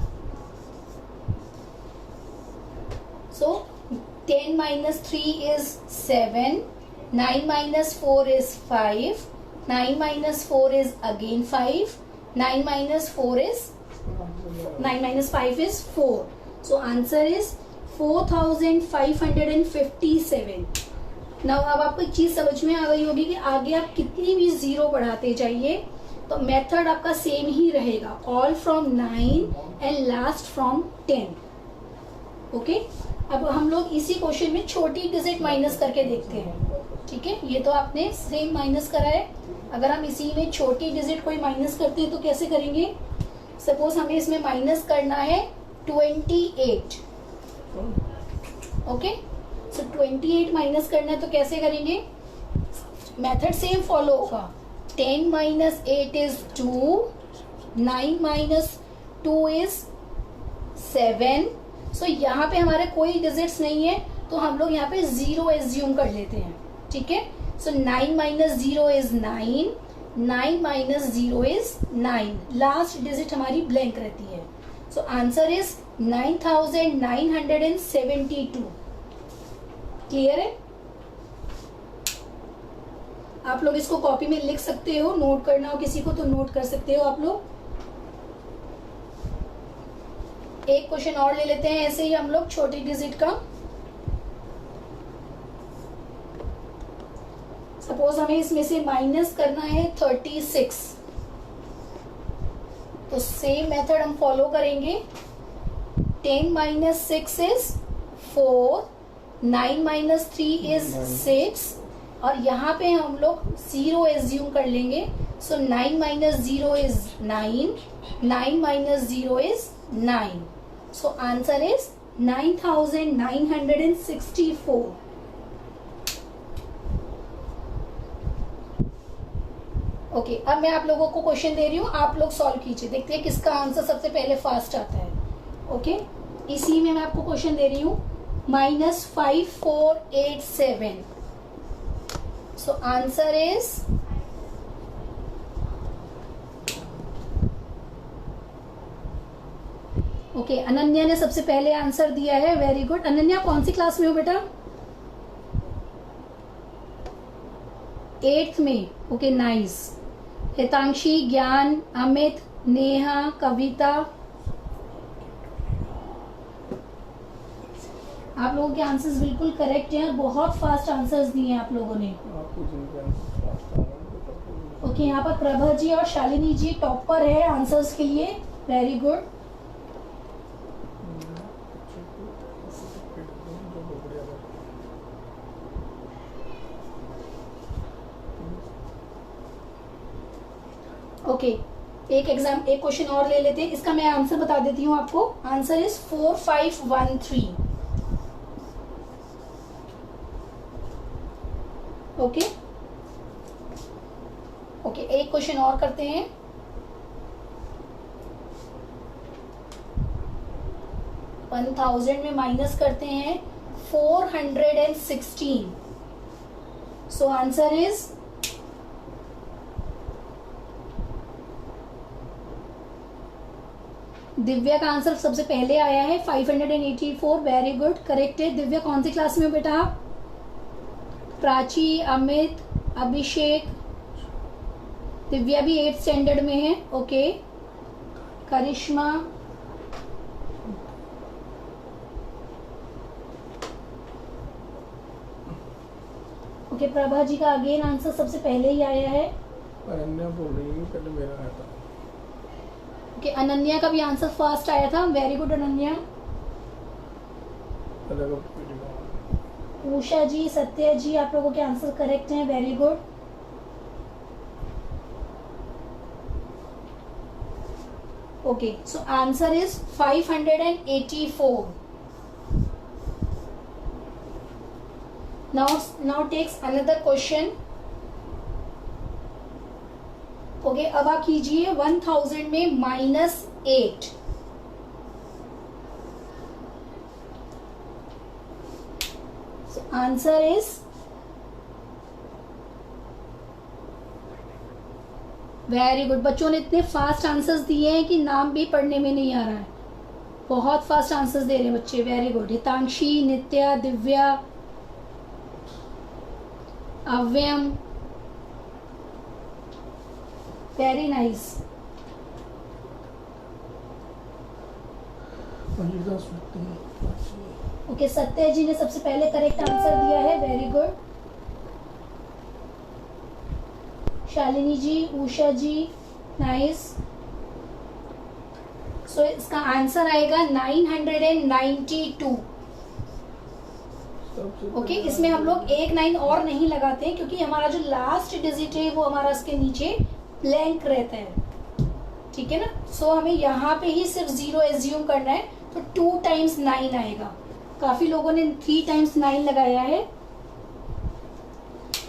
So 10 minus 3 is 7. 9 minus 4 is 5. 9 minus 4 is again 5. 9 minus 5 is 4. So answer is 4557. Now अब आपको एक चीज समझ में आ गई होगी कि आगे आप कितनी भी 0 बढ़ाते जाइए तो मेथड आपका सेम ही रहेगा. All from 9 and last from 10. Okay. अब हम लोग इसी क्वेश्चन में छोटी डिजिट माइनस करके देखते हैं. ठीक है. ये तो आपने सेम माइनस करा है. अगर हम इसी में छोटी डिजिट कोई माइनस करते हैं तो कैसे करेंगे. सपोज हमें इसमें माइनस करना है 28. ओके. सो 28 माइनस करना है तो कैसे करेंगे. मेथड सेम फॉलो होगा. 10 माइनस 8 इज 2. 9 minus 2 is 7. सो यहाँ पे हमारे कोई डिजिट्स नहीं है तो हम लोग यहाँ पे 0 एज्यूम कर लेते हैं. ठीक है. सो 9 minus 0 is 9. 9 minus 0 is 9. Last digit हमारी ब्लैंक रहती है. सो आंसर इज 9972. क्लियर है. आप लोग इसको कॉपी में लिख सकते हो. नोट करना हो किसी को तो नोट कर सकते हो आप लोग. एक क्वेश्चन और ले लेते हैं ऐसे ही हम लोग छोटी डिजिट का. सपोज हमें इसमें से माइनस करना है 36. तो सेम मेथड हम फॉलो करेंगे. 10 माइनस 6 इज 4. 9 माइनस 3 इज 6 और यहाँ पे हम लोग 0 एज्यूम कर लेंगे. सो 9 minus 0 is 9, 9 minus 0 is 9. So answer is 9964. Okay, अब मैं आप लोगों को क्वेश्चन दे रही हूँ, आप लोग सॉल्व कीजिए, देखते हैं किसका आंसर सबसे पहले फास्ट आता है. ओके, इसी में मैं आपको क्वेश्चन दे रही हूँ. -5487. सो आंसर इज ओके. अनन्या ने सबसे पहले आंसर दिया है. Very good. अनन्या कौन सी क्लास में हो बेटा? 8th में. Okay, nice. हितांशी, ज्ञान, अमित, नेहा, कविता, आप लोगों के आंसर्स बिल्कुल करेक्ट हैं. बहुत फास्ट आंसर्स दिए हैं आप लोगों ने. ओके, यहाँ पर प्रभा जी और शालिनी जी टॉपर है आंसर्स के लिए. Very good. ओके, एक क्वेश्चन और ले लेते हैं. इसका मैं आंसर बता देती हूँ आपको. Answer is 4513. ओके ओके, एक क्वेश्चन और करते हैं. वन 1000 में माइनस करते हैं 416. सो आंसर इज दिव्या का आंसर सबसे पहले आया है 584. वेरी गुड, करेक्ट है. दिव्या कौन सी क्लास में हो बेटा आप? प्राची, अमित, अभिषेक, दिव्या भी 8th स्टैंडर्ड में है. ओके, करिश्मा, ओके, प्रभा जी का अगेन आंसर सबसे पहले ही आया है. अनन्या बोल रही है पहले मेरा आया था. ओके, अनन्या का भी आंसर फास्ट आया था. Very good Ananya. उषा जी, सत्या जी, आप लोगों के आंसर करेक्ट हैं. Very good. Okay, so answer is 584. now takes another question. Okay, अब आप कीजिए 1000 में -8. Answer is very good. बच्चों ने इतने फास्ट आंसर्स दिए हैं कि नाम भी पढ़ने में नहीं आ रहा है. बहुत फास्ट आंसर्स दे रहे हैं बच्चे. Very good. Hitanshi, Nitya, Divya, Avyam, very nice. Okay, Satya ji ने सबसे पहले करेक्ट आंसर दिया है. Very good. Shalini ji, Usha ji, nice. So इसका आंसर आएगा 992. ओके, इसमें हम लोग एक 9 और नहीं लगाते हैं क्योंकि हमारा जो लास्ट डिजिट है वो हमारा इसके नीचे ब्लैंक रहता है. ठीक है ना. सो हमें यहाँ पे ही सिर्फ 0 एज्यूम करना है. तो 2 टाइम्स 9 आएगा. काफी लोगों ने 3 टाइम्स 9 लगाया है.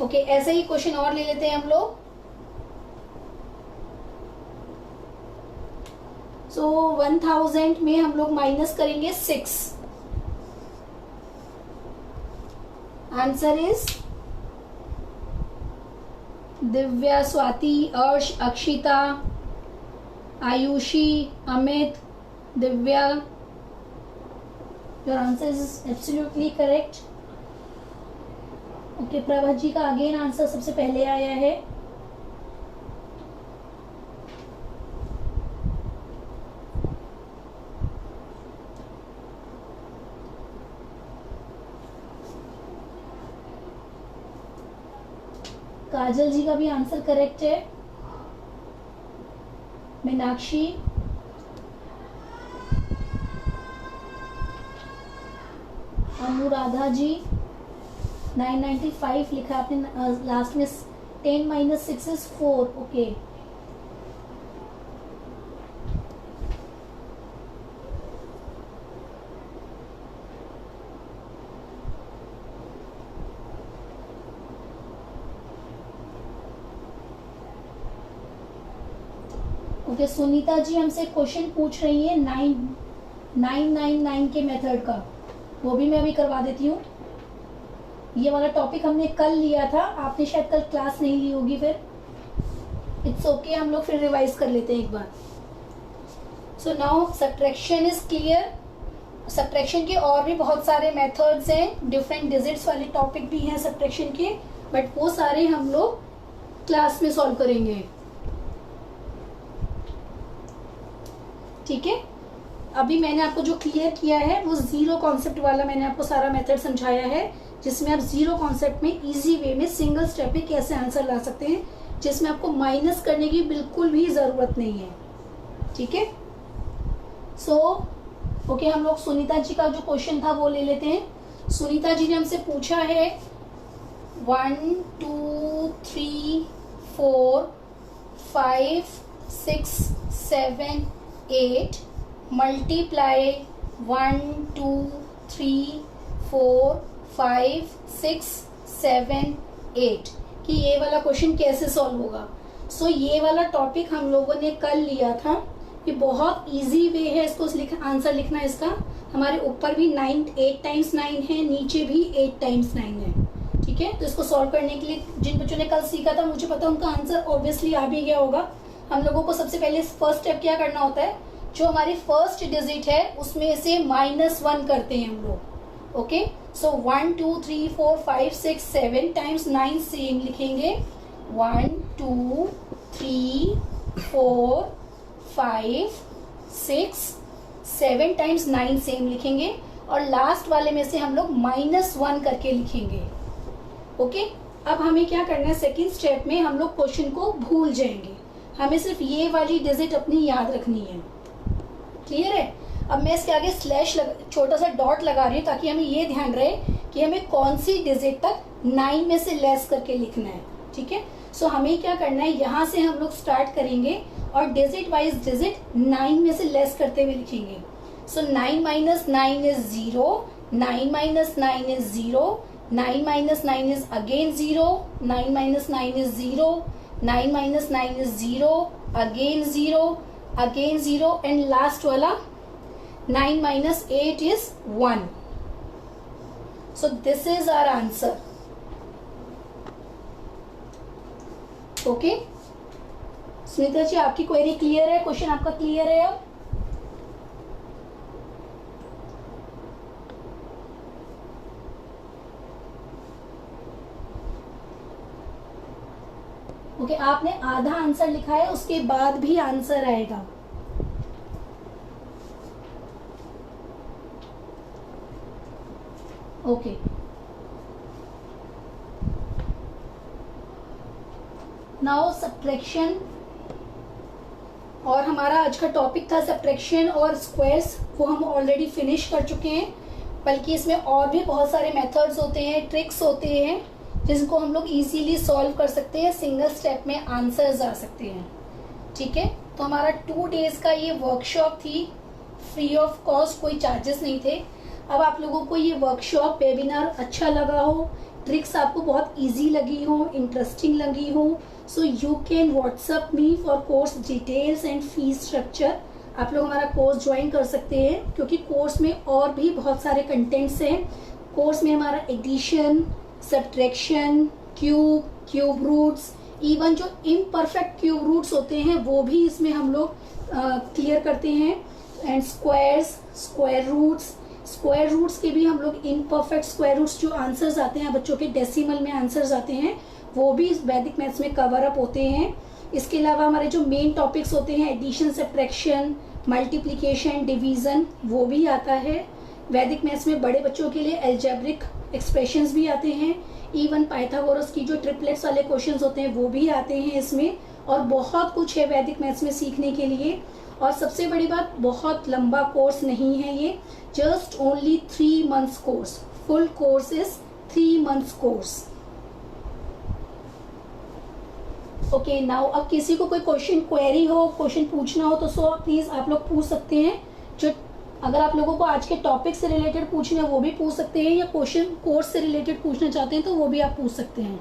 ओके, ऐसे ही क्वेश्चन और ले लेते हैं हम लोग. सो 1000 में हम लोग माइनस करेंगे 6. Answer is Divya, Swati, Arsh, Akshita, Ayushi, Amit, Divya. Your answer is absolutely correct. Okay, Prabha ji का अगेन आंसर सबसे पहले आया है. काजल जी का भी आंसर करेक्ट है. मीनाक्षी, अनुराधा जी 995 लिखा है आपने लास्ट में। 10 - 6 is 4। Okay, okay. Sunita ji हमसे क्वेश्चन पूछ रही है 999 के मेथड का, वो भी मैं अभी करवा देती हूँ। ये वाला टॉपिक हमने कल लिया था, आपने शायद कल क्लास नहीं ली होगी, फिर इट्स ओके, हम लोग फिर रिवाइज कर लेते हैं एक बार। So now subtraction is clear. Subtraction के और भी बहुत सारे मेथड्स हैं, डिफरेंट डिजिट्स वाले टॉपिक भी हैं सब्ट्रैक्शन के, बट वो सारे हम लोग क्लास में सॉल्व करेंगे। ठीक है, अभी मैंने आपको जो क्लियर किया है वो जीरो कॉन्सेप्ट वाला मैंने आपको सारा मेथड समझाया है, जिसमें आप जीरो कॉन्सेप्ट में इजी वे में सिंगल स्टेप में कैसे आंसर ला सकते हैं, जिसमें आपको माइनस करने की बिल्कुल भी जरूरत नहीं है। ठीक है, सो ओके, हम लोग सुनीता जी का जो क्वेश्चन था वो ले लेते हैं। सुनीता जी ने हमसे पूछा है 1 2 3 4 5 6 7 8 मल्टीप्लाई 1 2 3 4 5 6 7 8 कि ये वाला क्वेश्चन कैसे सॉल्व होगा। सो ये वाला टॉपिक हम लोगों ने कल लिया था। ये बहुत इजी वे है इसको आंसर लिखना इसका। हमारे ऊपर भी 8 टाइम्स 9 है, नीचे भी 8 टाइम्स 9 है। ठीक है, तो इसको सॉल्व करने के लिए जिन बच्चों ने कल सीखा था, मुझे पता उनका आंसर ऑब्वियसली आ भी गया होगा। हम लोगों को सबसे पहले फर्स्ट स्टेप क्या करना होता है, जो हमारी फर्स्ट डिजिट है उसमें से -1 करते हैं हम लोग। ओके, सो 1 2 3 4 5 6 7 टाइम्स 9 सेम लिखेंगे। 1 2 3 4 5 6 7 टाइम्स 9 सेम लिखेंगे, और लास्ट वाले में से हम लोग -1 करके लिखेंगे। ओके, अब हमें क्या करना है, सेकेंड स्टेप में हम लोग क्वेश्चन को भूल जाएंगे, हमें सिर्फ ये वाली डिजिट अपनी याद रखनी है। क्लियर है? अब मैं इसके आगे स्लैश छोटा सा डॉट लगा रही हूँ ताकि हमें ये ध्यान रहे कि हमें कौन सी डिजिट तक 9 में से लेस करके लिखना है। ठीक है, सो हमें क्या करना है, यहाँ से हम लोग स्टार्ट करेंगे और डिजिट वाइज डिजिट 9 में से लेस करते हुए लिखेंगे। सो 9 - 9 is 0, 9 - 9 is 0, 9 - 9 is again 0, 9 - 9 is 0, 9 - 9 is 0, again 0, again 0, and last वाला 9 - 8 is 1. So this is our answer. Okay? Sunita ji आपकी क्वेरी क्लियर है, क्वेश्चन आपका क्लियर है अब? ओके, आपने आधा आंसर लिखा है, उसके बाद भी आंसर आएगा। ओके, नाउ सब्ट्रैक्शन, और हमारा आज का टॉपिक था सब्ट्रैक्शन और स्क्वायर्स, वो हम ऑलरेडी फिनिश कर चुके हैं। बल्कि इसमें और भी बहुत सारे मेथड्स होते हैं, ट्रिक्स होते हैं, जिनको हम लोग इजीली सॉल्व कर सकते हैं, सिंगल स्टेप में आंसर्स आ सकते हैं। ठीक है, तो हमारा 2 डेज का ये वर्कशॉप थी, फ्री ऑफ कॉस्ट, कोई चार्जेस नहीं थे। अब आप लोगों को ये वर्कशॉप वेबिनार अच्छा लगा हो, ट्रिक्स आपको बहुत इजी लगी हो, इंटरेस्टिंग लगी हो, so you can WhatsApp me for course details and fees structure. आप लोग हमारा कोर्स ज्वाइन कर सकते हैं, क्योंकि कोर्स में और भी बहुत सारे कंटेंट्स हैं। कोर्स में हमारा addition, subtraction, cube roots, even जो इम्परफेक्ट क्यूब रूट्स होते हैं वो भी इसमें हम लोग क्लियर करते हैं, एंड स्क्वायर्स, स्क्वायर रूट्स के भी हम लोग इम्परफेक्ट स्क्वायर रूट्स जो आंसर्स आते हैं बच्चों के डेसिमल में आंसर्स आते हैं, वो भी इस वैदिक मैथ्स में कवर अप होते हैं। इसके अलावा हमारे जो मेन टॉपिक्स होते हैं, एडिशन, सब्ट्रैक्शन, मल्टीप्लिकेशन, डिवीजन, वो भी आता है। वैदिक मैथ्स में बड़े बच्चों के लिए एल्जेब्रिक एक्सप्रेशंस भी आते हैं, इवन पाइथागोरस की जो ट्रिपलेट्स वाले क्वेश्चंस होते हैं वो भी आते हैं इसमें, और बहुत कुछ है वैदिक मैथ्स में सीखने के लिए। और सबसे बड़ी बात, बहुत लंबा कोर्स नहीं है ये, just only 3 months course. Full course is 3 months course. Okay now अब किसी को कोई क्वेश्चन क्वेरी हो, क्वेश्चन पूछना हो तो सो प्लीज आप लोग पूछ सकते हैं. जो अगर आप लोगों को आज के टॉपिक से रिलेटेड पूछना है वो भी पूछ सकते हैं, या क्वेश्चन कोर्स से रिलेटेड पूछना चाहते हैं तो वो भी आप पूछ सकते हैं.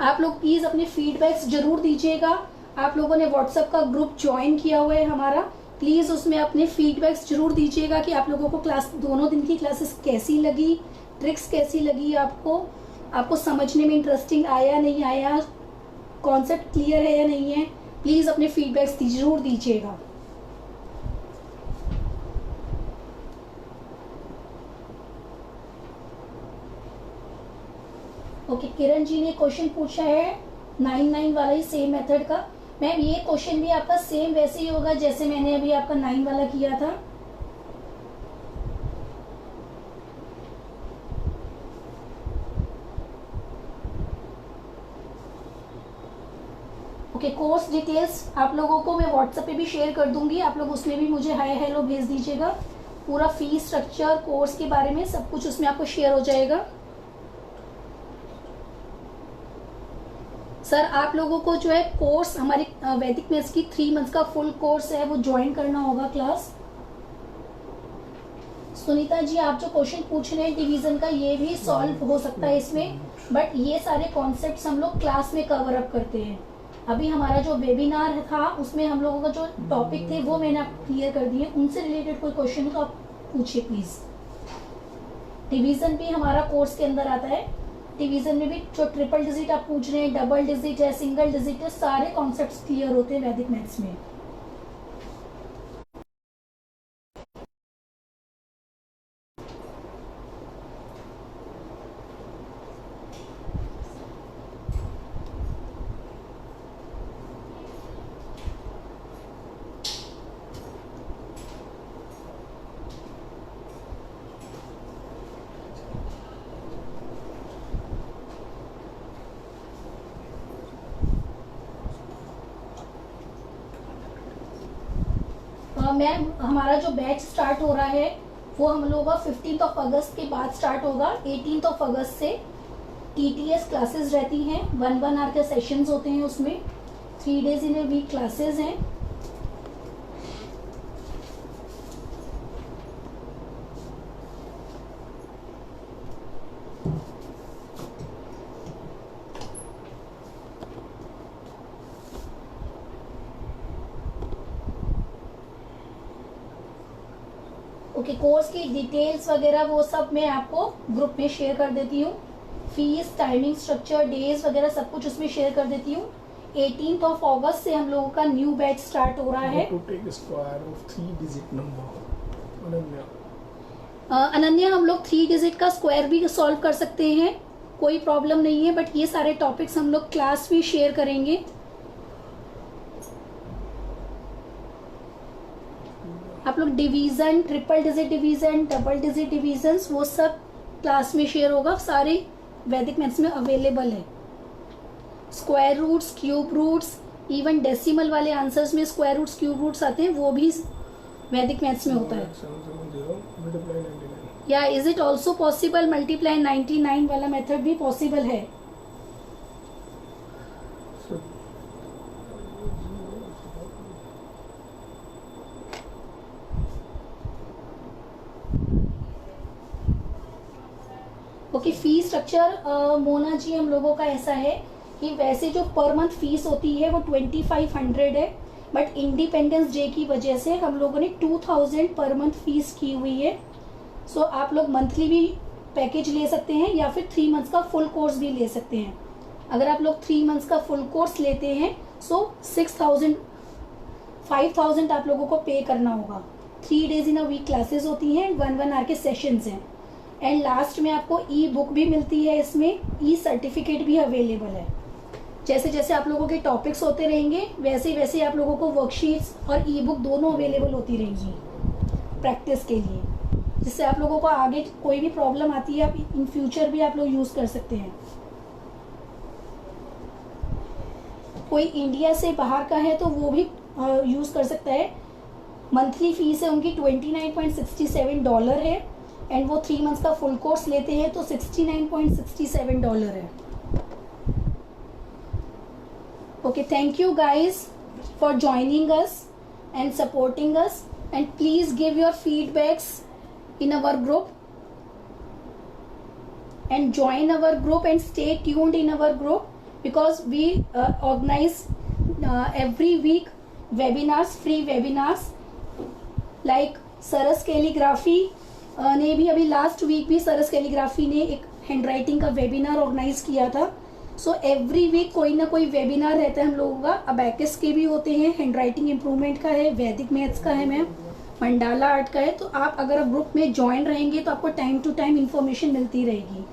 आप लोग प्लीज अपने फीडबैक्स जरूर दीजिएगा. आप लोगों ने व्हाट्सएप का ग्रुप ज्वाइन किया हुआ है हमारा, प्लीज उसमें अपने फीडबैक्स जरूर दीजिएगा कि आप लोगों को क्लास दोनों दिन की क्लासेस कैसी लगी, ट्रिक्स कैसी लगी, आपको समझने में इंटरेस्टिंग आया नहीं आया, कॉन्सेप्ट क्लियर है या नहीं है. प्लीज अपने फीडबैक्स जरूर दीजिएगा. ओके किरण जी ने क्वेश्चन पूछा है 9 वाला ही सेम मेथड का. मैम ये क्वेश्चन भी आपका सेम वैसे ही होगा जैसे मैंने अभी आपका 9 वाला किया था. ओके कोर्स डिटेल्स आप लोगों को मैं व्हाट्सएप पे भी शेयर कर दूंगी. आप लोग उसमें भी मुझे हाय हेलो भेज दीजिएगा. पूरा फीस स्ट्रक्चर कोर्स के बारे में सब कुछ उसमें आपको शेयर हो जाएगा. सर आप लोगों को जो है कोर्स हमारी वैदिक मैथ्स की 3 मंथ्स का फुल कोर्स है वो ज्वाइन करना होगा क्लास. सुनीता जी आप जो क्वेश्चन पूछ रहे हैं डिवीजन का ये भी सॉल्व हो सकता है इसमें, बट ये सारे कॉन्सेप्ट्स हम लोग क्लास में कवर अप करते हैं. अभी हमारा जो वेबिनार था उसमें हम लोगों का जो टॉपिक थे वो मैंने आपको क्लियर कर दिए. उनसे रिलेटेड कोई क्वेश्चन हो तो आप पूछिए प्लीज. डिवीजन भी हमारा कोर्स के अंदर आता है. डिवीजन में भी जो ट्रिपल डिजिट आप पूछ रहे हैं, डबल डिजिट है, सिंगल डिजिट है, सारे कॉन्सेप्ट्स क्लियर होते हैं वैदिक मैथ्स में. मैम हमारा जो बैच स्टार्ट हो रहा है वो हम लोगों का 15 अगस्त के बाद स्टार्ट होगा. 18 अगस्त से TTS क्लासेस रहती हैं. 1 आवर के सेशंस होते हैं उसमें. 3 days in a week classes हैं. ओके कोर्स की डिटेल्स वगैरह वो सब मैं आपको ग्रुप में शेयर कर देती हूँ. फीस, टाइमिंग, स्ट्रक्चर, डेज वगैरह सब कुछ उसमें शेयर कर देती हूँ. 18 अगस्त से हम लोगों का न्यू बैच स्टार्ट हो रहा है. अनन्या हम लोग 3 डिजिट का स्क्वायर भी सॉल्व कर सकते हैं, कोई प्रॉब्लम नहीं है. बट ये सारे टॉपिक्स हम लोग क्लास में शेयर करेंगे. आप लोग division, triple digit division, double digit division वो सब क्लास में शेयर होगा. सारे वैदिक मैथ्स में अवेलेबल है. Square roots, cube roots, even decimal वाले आंसर्स में स्क्वायर रूट्स, क्यूब रूट्स आते हैं, वो भी वैदिक मैथ्स में होता है. या is it also possible multiply 99 वाला मेथड भी पॉसिबल है. Okay fees structure Mona ji हम लोगों का ऐसा है कि वैसे जो पर मंथ फीस होती है वो 2500 है. बट इंडिपेंडेंस डे की वजह से हम लोगों ने 2000 पर मंथ फीस की हुई है. सो आप लोग मंथली भी पैकेज ले सकते हैं या फिर 3 मंथ्स का फुल कोर्स भी ले सकते हैं. अगर आप लोग 3 मंथ्स का फुल कोर्स लेते हैं सो 5000 आप लोगों को पे करना होगा. 3 days in a week classes होती हैं. 1 आवर के सेशंस हैं. एंड लास्ट में आपको ई बुक भी मिलती है. इसमें ई सर्टिफिकेट भी अवेलेबल है. जैसे जैसे आप लोगों के टॉपिक्स होते रहेंगे वैसे वैसे आप लोगों को वर्कशीट्स और ई बुक दोनों अवेलेबल होती रहेंगी प्रैक्टिस के लिए, जिससे आप लोगों को आगे कोई भी प्रॉब्लम आती है आप इन फ्यूचर भी आप लोग यूज़ कर सकते हैं. कोई इंडिया से बाहर का है तो वो भी यूज़ कर सकता है. मंथली फीस है उनकी $29.67 है एंड वो 3 मंथ्स का फुल कोर्स लेते हैं तो $69.67 है. Okay, thank you guys for joining us and supporting us, and please give your feedbacks in our group and join our group and stay tuned in our group because we organize every week webinars, free webinars like Saras calligraphy ने भी अभी last week भी सरस calligraphy ने एक hand writing का webinar organise किया था. So every week कोई ना कोई वेबिनार रहता है हम लोगों का. अबैकस के भी होते हैं, हैंड राइटिंग इम्प्रूवमेंट का है, वैदिक मैथ्स का है मैम, मंडाला आर्ट का है. तो आप अगर ग्रुप में ज्वाइन रहेंगे तो आपको टाइम टू टाइम इंफॉर्मेशन मिलती रहेगी.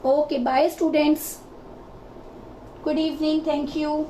Okay, bye students, good evening, thank you.